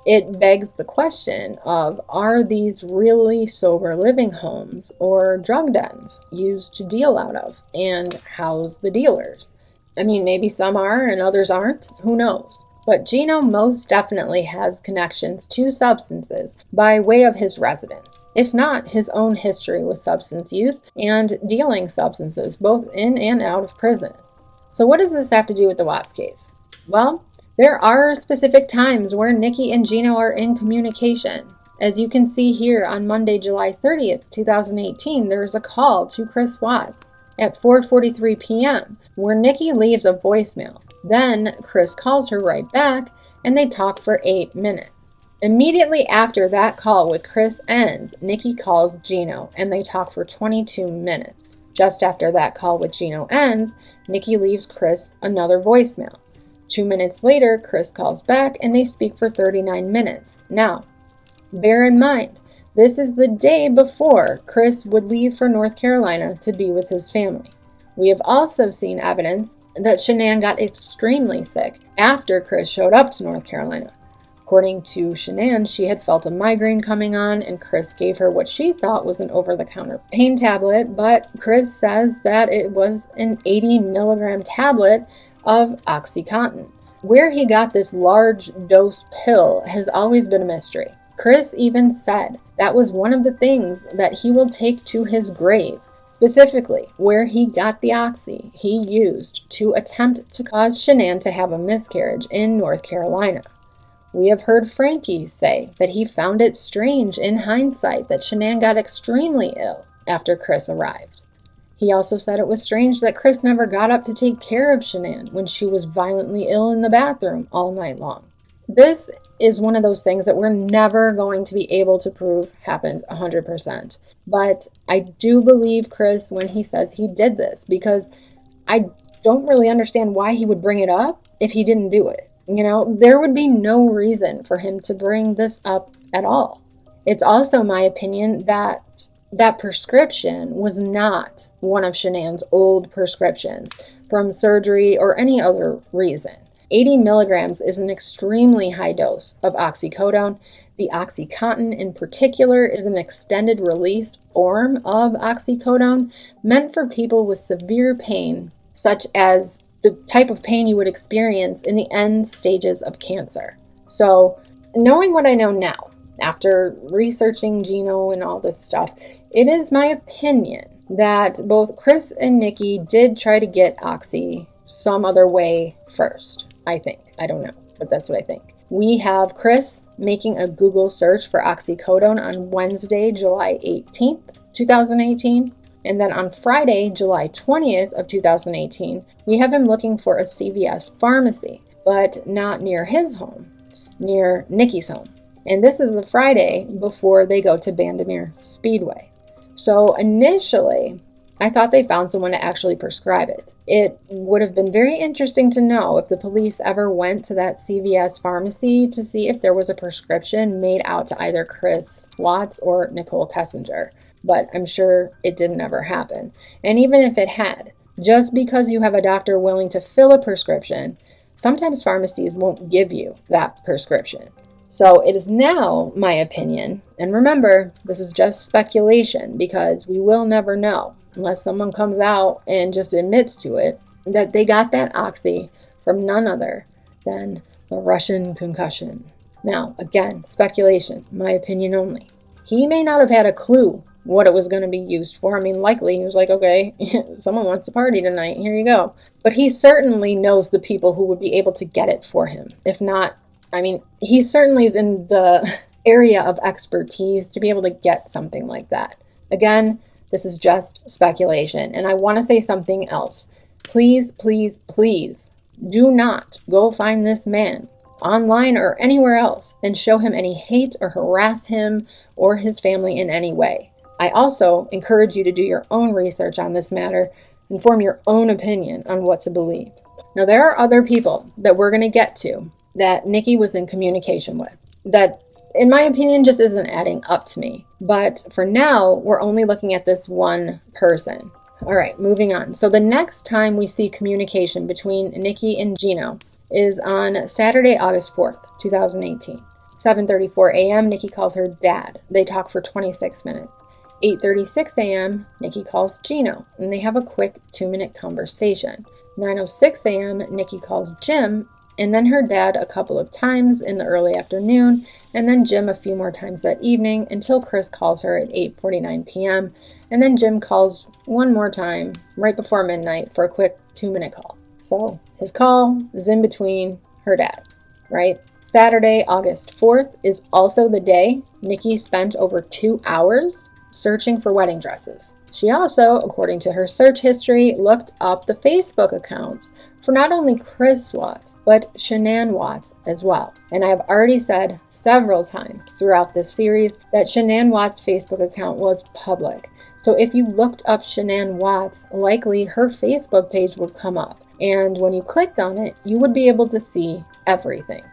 It begs the question of, are these really sober living homes or drug dens used to deal out of and house the dealers? I mean, maybe some are and others aren't. Who knows? But Gino most definitely has connections to substances by way of his residence, if not his own history with substance use and dealing substances, both in and out of prison. So what does this have to do with the Watts case? Well, there are specific times where Nikki and Gino are in communication. As you can see here on Monday, July 30th, 2018, there is a call to Chris Watts at 4:43 p.m. where Nikki leaves a voicemail. Then Chris calls her right back and they talk for 8 minutes. Immediately after that call with Chris ends, Nikki calls Gino and they talk for 22 minutes. Just after that call with Gino ends, Nikki leaves Chris another voicemail. 2 minutes later, Chris calls back and they speak for 39 minutes. Now, bear in mind, this is the day before Chris would leave for North Carolina to be with his family. We have also seen evidence that Shanann got extremely sick after Chris showed up to North Carolina. According to Shanann, she had felt a migraine coming on and Chris gave her what she thought was an over-the-counter pain tablet, but Chris says that it was an 80 milligram tablet of OxyContin. Where he got this large dose pill has always been a mystery. Chris even said that was one of the things that he will take to his grave, specifically where he got the oxy he used to attempt to cause Shanann to have a miscarriage in North Carolina. We have heard Frankie say that he found it strange in hindsight that Shanann got extremely ill after Chris arrived. He also said it was strange that Chris never got up to take care of Shanann when she was violently ill in the bathroom all night long. This is one of those things that we're never going to be able to prove happened 100%. But I do believe Chris when he says he did this, because I don't really understand why he would bring it up if he didn't do it. You know, there would be no reason for him to bring this up at all. It's also my opinion that that prescription was not one of Shanann's old prescriptions from surgery or any other reason. 80 milligrams is an extremely high dose of oxycodone. The OxyContin in particular is an extended release form of oxycodone meant for people with severe pain, such as the type of pain you would experience in the end stages of cancer. So, knowing what I know now, after researching Gino and all this stuff, it is my opinion that both Chris and Nikki did try to get oxy some other way first. I think. I don't know, but that's what I think. We have Chris making a Google search for oxycodone on Wednesday, July 18th, 2018. And then on Friday, July 20th of 2018, we have him looking for a CVS pharmacy, but not near his home, near Nikki's home. And this is the Friday before they go to Bandimere Speedway. So initially, I thought they found someone to actually prescribe it. It would have been very interesting to know if the police ever went to that CVS pharmacy to see if there was a prescription made out to either Chris Watts or Nicole Kessinger. But I'm sure it didn't ever happen. And even if it had, just because you have a doctor willing to fill a prescription, sometimes pharmacies won't give you that prescription. So it is now my opinion, and remember, this is just speculation because we will never know unless someone comes out and just admits to it, that they got that oxy from none other than the Russian concussion. Now, again, speculation, my opinion only. He may not have had a clue what it was going to be used for. I mean, likely he was like, okay, someone wants to party tonight, here you go. But he certainly knows the people who would be able to get it for him. If not, I mean, he certainly is in the area of expertise to be able to get something like that. Again, this is just speculation. And I want to say something else. Please, please, please do not go find this man online or anywhere else and show him any hate or harass him or his family in any way. I also encourage you to do your own research on this matter and form your own opinion on what to believe. Now, there are other people that we're going to get to that Nikki was in communication with that in my opinion, just isn't adding up to me. But for now, we're only looking at this one person. All right, moving on. So the next time we see communication between Nikki and Gino is on Saturday, August 4th, 2018. 7:34 a.m., Nikki calls her dad. They talk for 26 minutes. 8:36 a.m., Nikki calls Gino, and they have a quick 2-minute conversation. 9:06 a.m., Nikki calls Jim, and then her dad a couple of times in the early afternoon, and then Jim a few more times that evening until Chris calls her at 8:49 p.m., and then Jim calls one more time right before midnight for a quick 2-minute call. So his call is in between her dad, right? Saturday, August 4th is also the day Nikki spent over 2 hours searching for wedding dresses. She also, according to her search history, looked up the Facebook accounts for not only Chris Watts, but Shanann Watts as well. And I have already said several times throughout this series that Shanann Watts' Facebook account was public. So if you looked up Shanann Watts, likely her Facebook page would come up. And when you clicked on it, you would be able to see everything.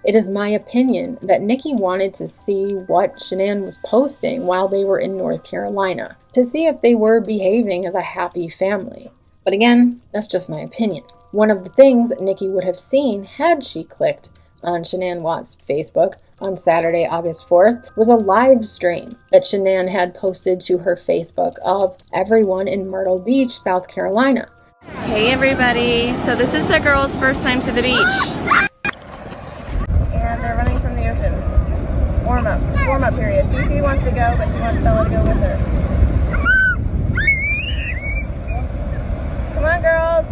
It is my opinion that Nikki wanted to see what Shanann was posting while they were in North Carolina, to see if they were behaving as a happy family. But again, that's just my opinion. One of the things Nikki would have seen had she clicked on Shanann Watts' Facebook on Saturday, August 4th, was a live stream that Shanann had posted to her Facebook of everyone in Myrtle Beach, South Carolina. Hey everybody, so this is the girls' first time to the beach. And they're running from the ocean. Warm up period. Fifi wants to go, but she wants Bella to go with her. Come on, girls.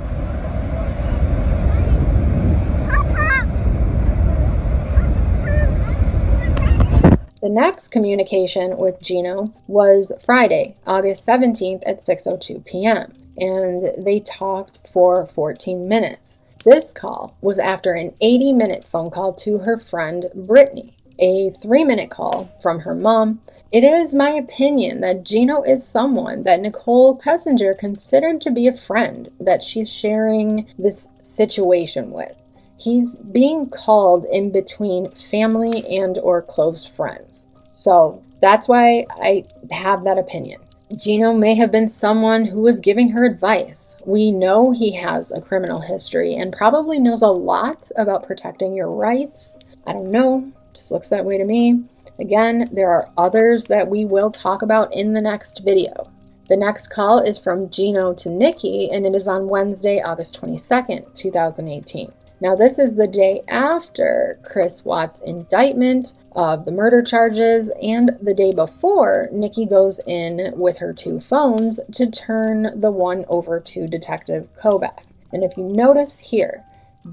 The next communication with Gino was Friday, August 17th at 6:02 p.m. and they talked for 14 minutes. This call was after an 80-minute phone call to her friend Brittany, a 3-minute call from her mom. It is my opinion that Gino is someone that Nicole Kessinger considered to be a friend that she's sharing this situation with. He's being called in between family and or close friends. So that's why I have that opinion. Gino may have been someone who was giving her advice. We know he has a criminal history and probably knows a lot about protecting your rights. I don't know, just looks that way to me. Again, there are others that we will talk about in the next video. The next call is from Gino to Nikki, and it is on Wednesday, August 22nd, 2018. Now, this is the day after Chris Watts' indictment of the murder charges and the day before Nikki goes in with her 2 phones to turn the one over to Detective Kobach. And if you notice here,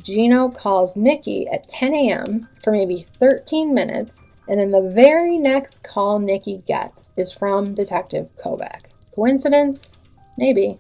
Gino calls Nikki at 10 a.m. for maybe 13 minutes, and then the very next call Nikki gets is from Detective Kobach. Coincidence? Maybe.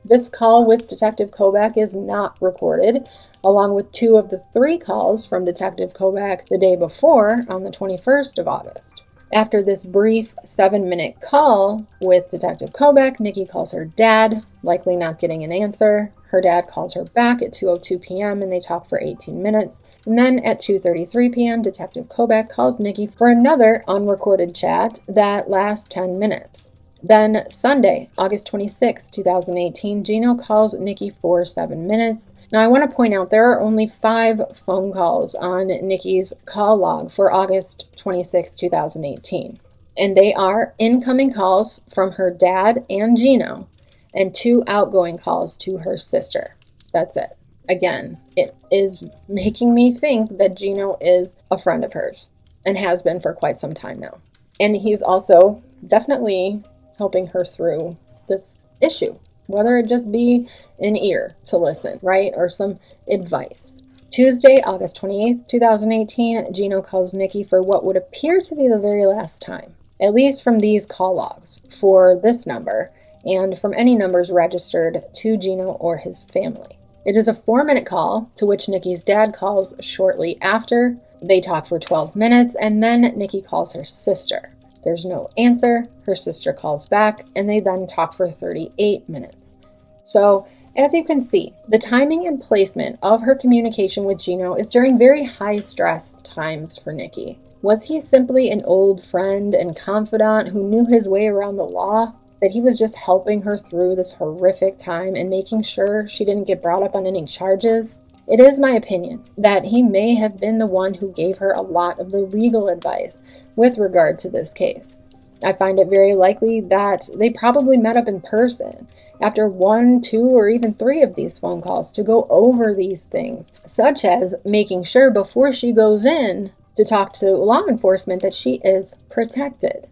This call with Detective Kobach is not recorded, along with 2 of the 3 calls from Detective Kobach the day before on the 21st of August. After this brief 7-minute call with Detective Kobach, Nikki calls her dad, likely not getting an answer. Her dad calls her back at 2:02 p.m. and they talk for 18 minutes. And then at 2:33 p.m., Detective Kobach calls Nikki for another unrecorded chat that lasts 10 minutes. Then Sunday, August 26, 2018, Gino calls Nikki for 7 minutes. Now I want to point out there are only 5 phone calls on Nikki's call log for August 26, 2018. And they are incoming calls from her dad and Gino and 2 outgoing calls to her sister. That's it. Again, it is making me think that Gino is a friend of hers and has been for quite some time now. And he's also definitely helping her through this issue, whether it just be an ear to listen, right? Or some advice. Tuesday, August 28th, 2018, Gino calls Nikki for what would appear to be the very last time, at least from these call logs for this number and from any numbers registered to Gino or his family. It is a 4-minute call to which Nikki's dad calls shortly after. They talk for 12 minutes and then Nikki calls her sister. There's no answer. Her sister calls back, and they then talk for 38 minutes. So, as you can see, the timing and placement of her communication with Gino is during very high stress times for Nikki. Was he simply an old friend and confidant who knew his way around the law? That he was just helping her through this horrific time and making sure she didn't get brought up on any charges? It is my opinion that he may have been the one who gave her a lot of the legal advice with regard to this case. I find it very likely that they probably met up in person after 1, 2, or even 3 of these phone calls to go over these things, such as making sure before she goes in to talk to law enforcement that she is protected.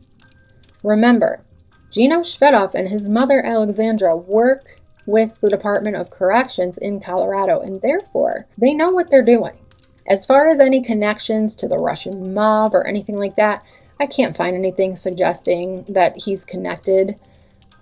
Remember, Gino Shvedov and his mother Alexandra work with the Department of Corrections in Colorado, and therefore they know what they're doing. As far as any connections to the Russian mob or anything like that, I can't find anything suggesting that he's connected.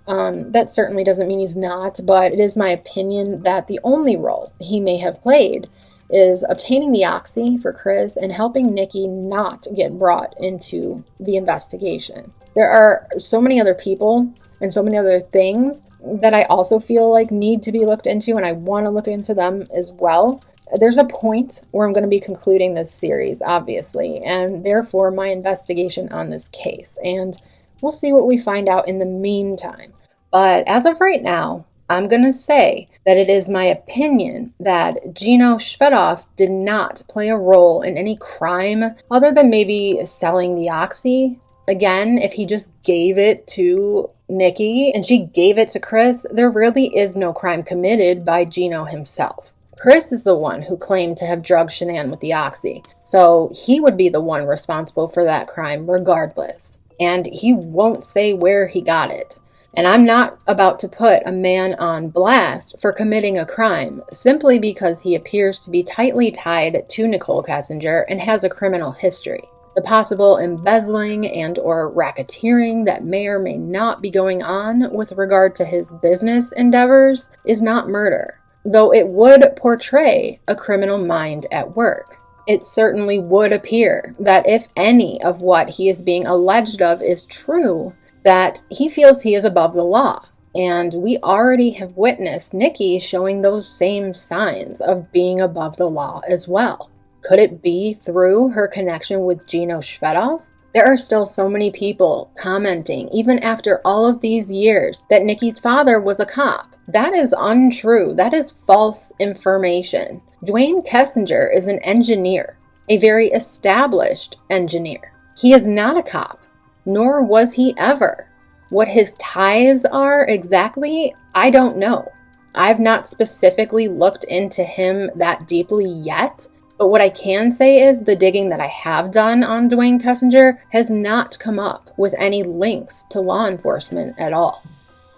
That certainly doesn't mean he's not, but it is my opinion that the only role he may have played is obtaining the oxy for Chris and helping Nikki not get brought into the investigation. There are so many other people and so many other things that I also feel like need to be looked into, and I want to look into them as well. There's a point where I'm going to be concluding this series, obviously, and therefore my investigation on this case, and we'll see what we find out in the meantime. But as of right now, I'm going to say that it is my opinion that Gino Shvedov did not play a role in any crime other than maybe selling the oxy. Again, if he just gave it to Nikki and she gave it to Chris, there really is no crime committed by Gino himself. Chris is the one who claimed to have drugged Shanann with the oxy, so he would be the one responsible for that crime regardless. And he won't say where he got it. And I'm not about to put a man on blast for committing a crime simply because he appears to be tightly tied to Nicole Kessinger and has a criminal history. The possible embezzling and or racketeering that may or may not be going on with regard to his business endeavors is not murder, though it would portray a criminal mind at work. It certainly would appear that if any of what he is being alleged of is true, that he feels he is above the law. And we already have witnessed Nikki showing those same signs of being above the law as well. Could it be through her connection with Gino Shvedov? There are still so many people commenting, even after all of these years, that Nikki's father was a cop. That is untrue. That is false information. Dwayne Kessinger is an engineer, a very established engineer. He is not a cop, nor was he ever. What his ties are exactly, I don't know. I've not specifically looked into him that deeply yet, but what I can say is the digging that I have done on Dwayne Kessinger has not come up with any links to law enforcement at all.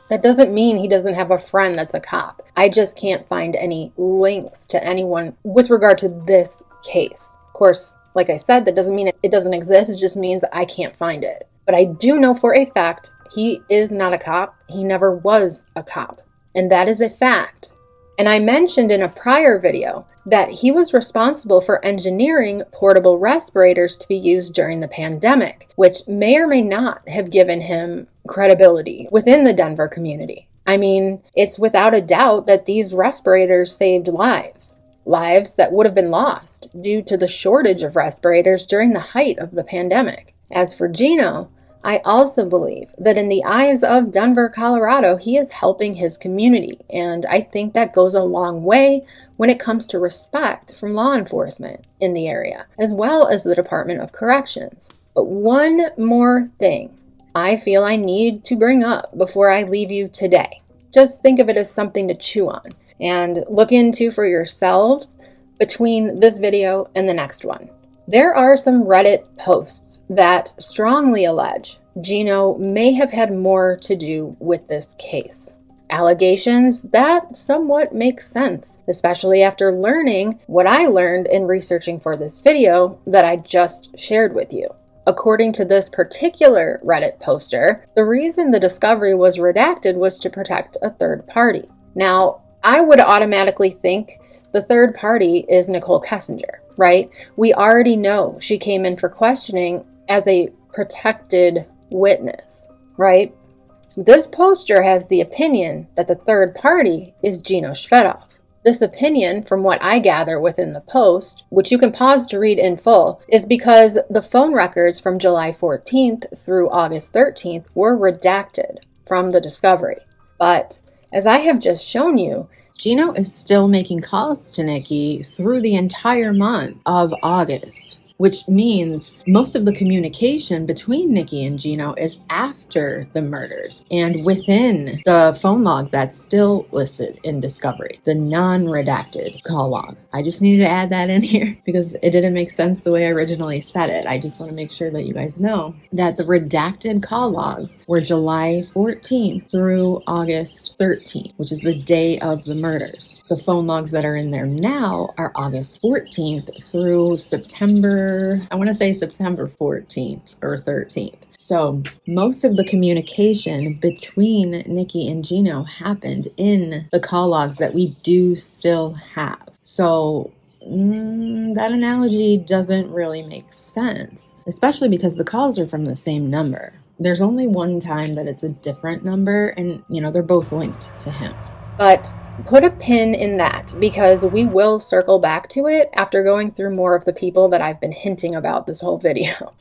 That doesn't mean he doesn't have a friend that's a cop. I just can't find any links to anyone with regard to this case. Of course, like I said, that doesn't mean it doesn't exist. It just means I can't find it. But I do know for a fact he is not a cop. He never was a cop. And that is a fact. And I mentioned in a prior video that he was responsible for engineering portable respirators to be used during the pandemic, which may or may not have given him credibility within the Denver community. I mean, it's without a doubt that these respirators saved lives that would have been lost due to the shortage of respirators during the height of the pandemic. As for Gino, I also believe that in the eyes of Denver, Colorado, he is helping his community, and I think that goes a long way when it comes to respect from law enforcement in the area, as well as the Department of Corrections. But one more thing I feel I need to bring up before I leave you today. Just think of it as something to chew on and look into for yourselves between this video and the next one. There are some Reddit posts that strongly allege Gino may have had more to do with this case. Allegations that somewhat make sense, especially after learning what I learned in researching for this video that I just shared with you. According to this particular Reddit poster, the reason the discovery was redacted was to protect a third party. Now, I would automatically think the third party is Nicole Kessinger, right? We already know she came in for questioning as a protected witness, right? This poster has the opinion that the third party is Gino Shvedov. This opinion, from what I gather within the post, which you can pause to read in full, is because the phone records from July 14th through August 13th were redacted from the discovery. But as I have just shown you, Gino is still making calls to Nikki through the entire month of August, which means most of the communication between Nikki and Gino is after the murders and within the phone log that's still listed in discovery, the non-redacted call log. I just needed to add that in here because it didn't make sense the way I originally said it. I just want to make sure that you guys know that the redacted call logs were July 14th through August 13th, which is the day of the murders. The phone logs that are in there now are August 14th through September 14th or 13th. So most of the communication between Nikki and Gino happened in the call logs that we do still have. So that analogy doesn't really make sense, especially because the calls are from the same number. There's only one time that it's a different number, and they're both linked to him. But put a pin in that because we will circle back to it after going through more of the people that I've been hinting about this whole video.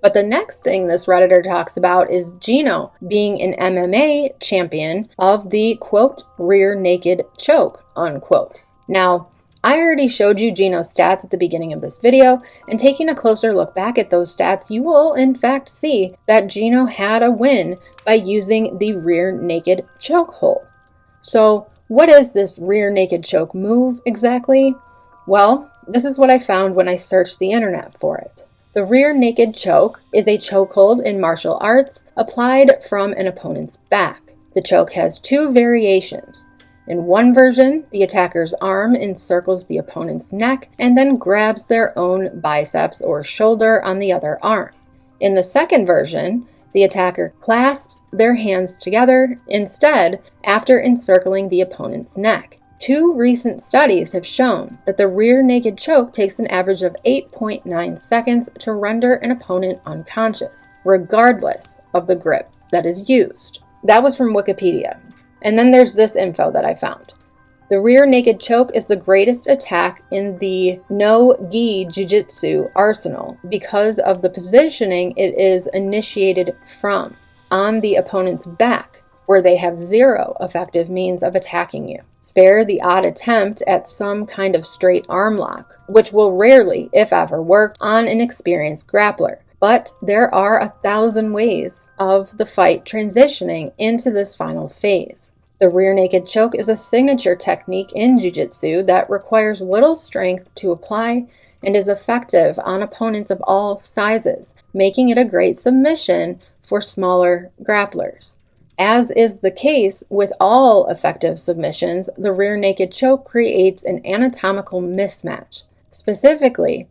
But the next thing this Redditor talks about is Gino being an MMA champion of the, quote, rear naked choke, unquote. Now, I already showed you Gino's stats at the beginning of this video, and taking a closer look back at those stats, you will in fact see that Gino had a win by using the rear naked choke hold. So what is this rear naked choke move exactly? Well, this is what I found when I searched the internet for it. The rear naked choke is a chokehold in martial arts applied from an opponent's back. The choke has two variations. In one version, the attacker's arm encircles the opponent's neck and then grabs their own biceps or shoulder on the other arm. In the second version, the attacker clasps their hands together instead after encircling the opponent's neck. Two recent studies have shown that the rear naked choke takes an average of 8.9 seconds to render an opponent unconscious, regardless of the grip that is used. That was from Wikipedia. And then there's this info that I found. The rear naked choke is the greatest attack in the no-gi jiu-jitsu arsenal because of the positioning it is initiated from, on the opponent's back, where they have zero effective means of attacking you. Spare the odd attempt at some kind of straight arm lock, which will rarely, if ever, work on an experienced grappler. But there are 1,000 ways of the fight transitioning into this final phase. The rear naked choke is a signature technique in jiu-jitsu that requires little strength to apply and is effective on opponents of all sizes, making it a great submission for smaller grapplers. As is the case with all effective submissions, the rear naked choke creates an anatomical mismatch. Specifically,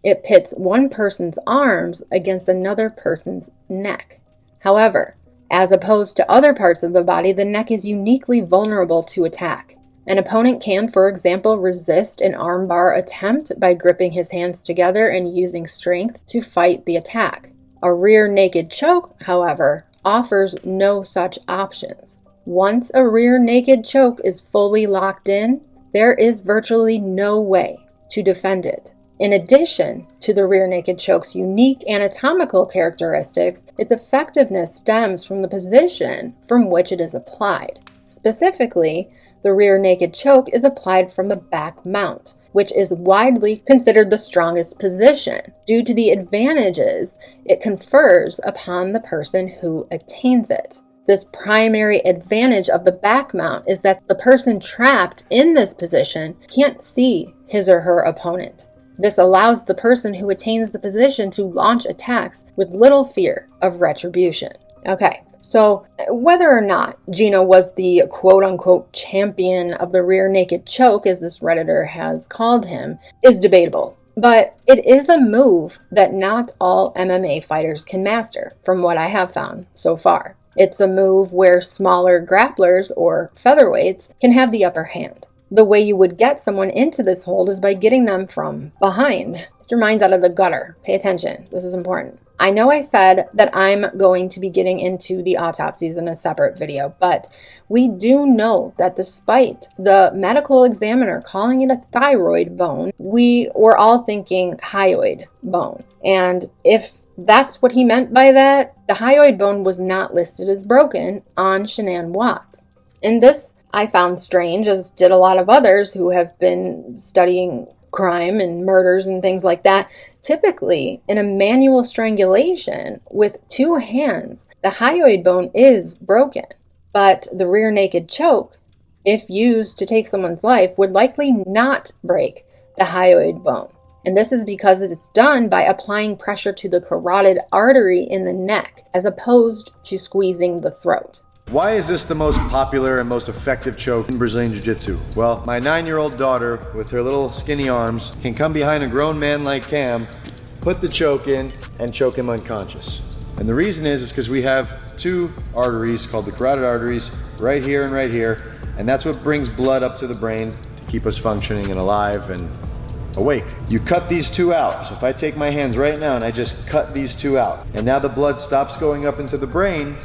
it pits one person's arms against another person's neck. However, as opposed to other parts of the body, the neck is uniquely vulnerable to attack. An opponent can, for example, resist an armbar attempt by gripping his hands together and using strength to fight the attack. A rear naked choke, however, offers no such options. Once a rear naked choke is fully locked in, there is virtually no way to defend it. In addition to the rear naked choke's unique anatomical characteristics, its effectiveness stems from the position from which it is applied. Specifically, the rear naked choke is applied from the back mount, which is widely considered the strongest position due to the advantages it confers upon the person who attains it. This primary advantage of the back mount is that the person trapped in this position can't see his or her opponent. This allows the person who attains the position to launch attacks with little fear of retribution. Okay, so whether or not Gino was the quote-unquote champion of the rear naked choke, as this Redditor has called him, is debatable. But it is a move that not all MMA fighters can master, from what I have found so far. It's a move where smaller grapplers or featherweights can have the upper hand. The way you would get someone into this hold is by getting them from behind. Get your minds out of the gutter. Pay attention. This is important. I know I said that I'm going to be getting into the autopsies in a separate video, but we do know that despite the medical examiner calling it a thyroid bone, we were all thinking hyoid bone. And if that's what he meant by that, the hyoid bone was not listed as broken on Shanann Watts. And this I found strange, as did a lot of others who have been studying crime and murders and things like that. Typically, in a manual strangulation with 2 hands, the hyoid bone is broken, but the rear naked choke, if used to take someone's life, would likely not break the hyoid bone. And this is because it's done by applying pressure to the carotid artery in the neck, as opposed to squeezing the throat. Why is this the most popular and most effective choke in Brazilian Jiu-Jitsu? Well, my 9-year-old daughter, with her little skinny arms, can come behind a grown man like Cam, put the choke in, and choke him unconscious. And the reason is because we have 2 arteries called the carotid arteries, right here and right here, and that's what brings blood up to the brain to keep us functioning and alive and awake. You cut these 2 out. So if I take my hands right now and I just cut these 2 out, and now the blood stops going up into the brain,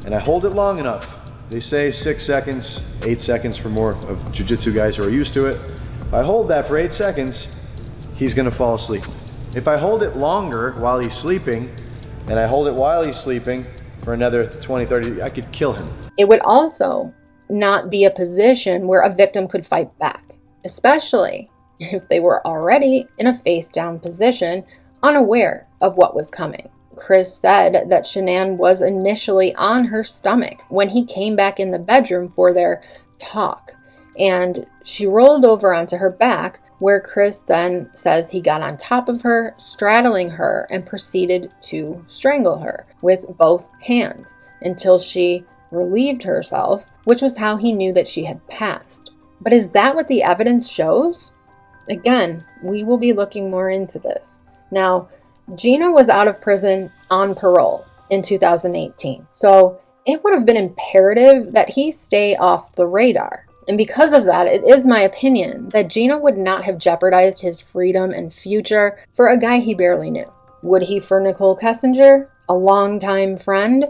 and I hold it long enough. They say 6 seconds, 8 seconds for more of jiu-jitsu guys who are used to it. If I hold that for 8 seconds, he's gonna fall asleep. If I hold it longer while he's sleeping, and I hold it while he's sleeping for another 20, 30, I could kill him. It would also not be a position where a victim could fight back, especially if they were already in a face-down position, unaware of what was coming. Chris said that Shanann was initially on her stomach when he came back in the bedroom for their talk, and she rolled over onto her back, where Chris then says he got on top of her, straddling her, and proceeded to strangle her with both hands until she relieved herself, which was how he knew that she had passed. But is that what the evidence shows? Again, we will be looking more into this. Now, Gino was out of prison on parole in 2018, so it would have been imperative that he stay off the radar. And because of that, it is my opinion that Gino would not have jeopardized his freedom and future for a guy he barely knew. Would he for Nicole Kessinger, a longtime friend?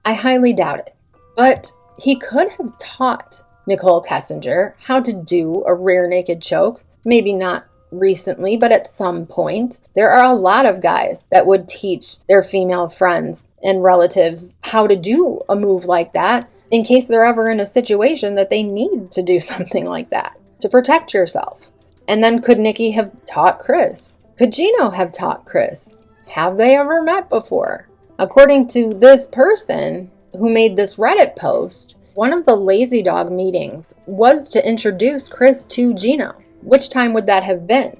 I highly doubt it. But he could have taught Nicole Kessinger how to do a rear naked choke, maybe not recently, but at some point. There are a lot of guys that would teach their female friends and relatives how to do a move like that in case they're ever in a situation that they need to do something like that to protect yourself. And then could Nikki have taught Chris? Could Gino have taught Chris? Have they ever met before? According to this person who made this Reddit post, one of the Lazy Dog meetings was to introduce Chris to Gino. Which time would that have been?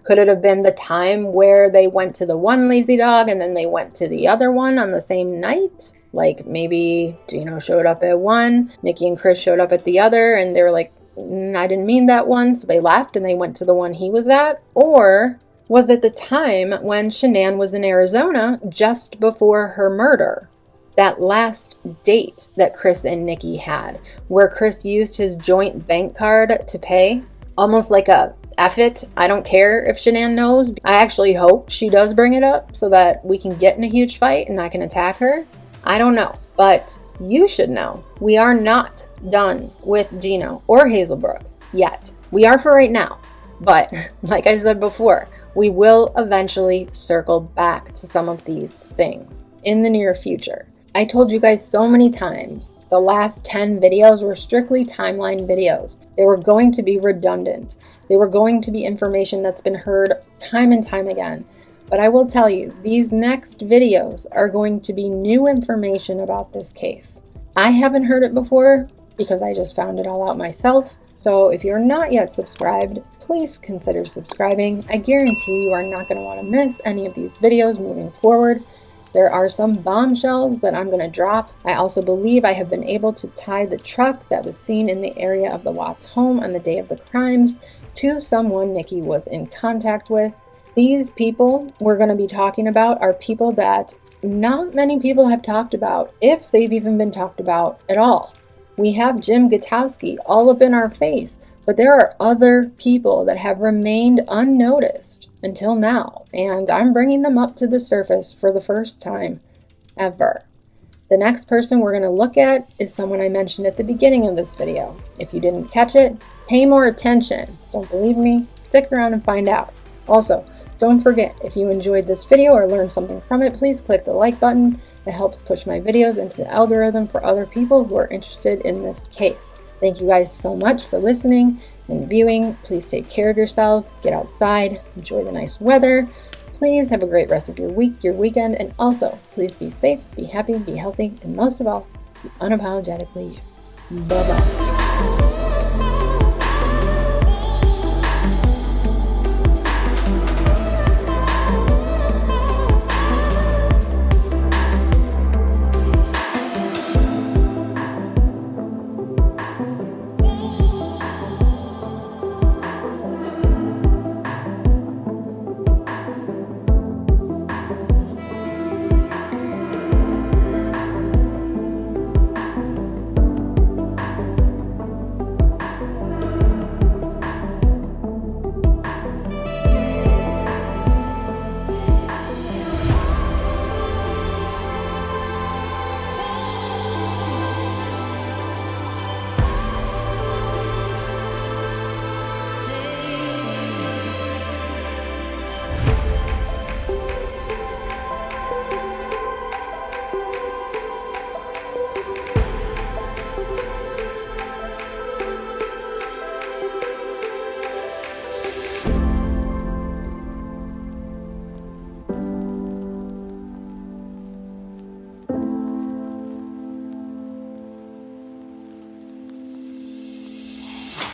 Could it have been the time where they went to the one Lazy Dog and then they went to the other one on the same night? Like maybe Gino showed up at one, Nikki and Chris showed up at the other, and they were like, I didn't mean that one, so they left and they went to the one he was at? Or was it the time when Shanann was in Arizona just before her murder? That last date that Chris and Nikki had, where Chris used his joint bank card to pay? Almost like a F it, I don't care if Shanann knows. I actually hope she does bring it up so that we can get in a huge fight and I can attack her. I don't know, but you should know. We are not done with Gino or Hazelbrook yet. We are for right now, but like I said before, we will eventually circle back to some of these things in the near future. I told you guys so many times, the last 10 videos were strictly timeline videos. They were going to be redundant. They were going to be information that's been heard time and time again. But I will tell you, these next videos are going to be new information about this case. I haven't heard it before because I just found it all out myself. So if you're not yet subscribed, please consider subscribing. I guarantee you are not going to want to miss any of these videos moving forward. There are some bombshells that I'm going to drop. I also believe I have been able to tie the truck that was seen in the area of the Watts home on the day of the crimes to someone Nikki was in contact with. These people we're going to be talking about are people that not many people have talked about, if they've even been talked about at all. We have Jim Gutowski all up in our face, But there are other people that have remained unnoticed until now, and I'm bringing them up to the surface for the first time ever. The next person we're going to look at is someone I mentioned at the beginning of this video. If you didn't catch it, pay more attention. Don't believe me? Stick around and find out. Also, don't forget, if you enjoyed this video or learned something from it, please click the like button. It helps push my videos into the algorithm for other people who are interested in this case. Thank you guys so much for listening and viewing. Please take care of yourselves, get outside, enjoy the nice weather. Please have a great rest of your week, your weekend, and also please be safe, be happy, be healthy, and most of all, be unapologetically you. Bye-bye.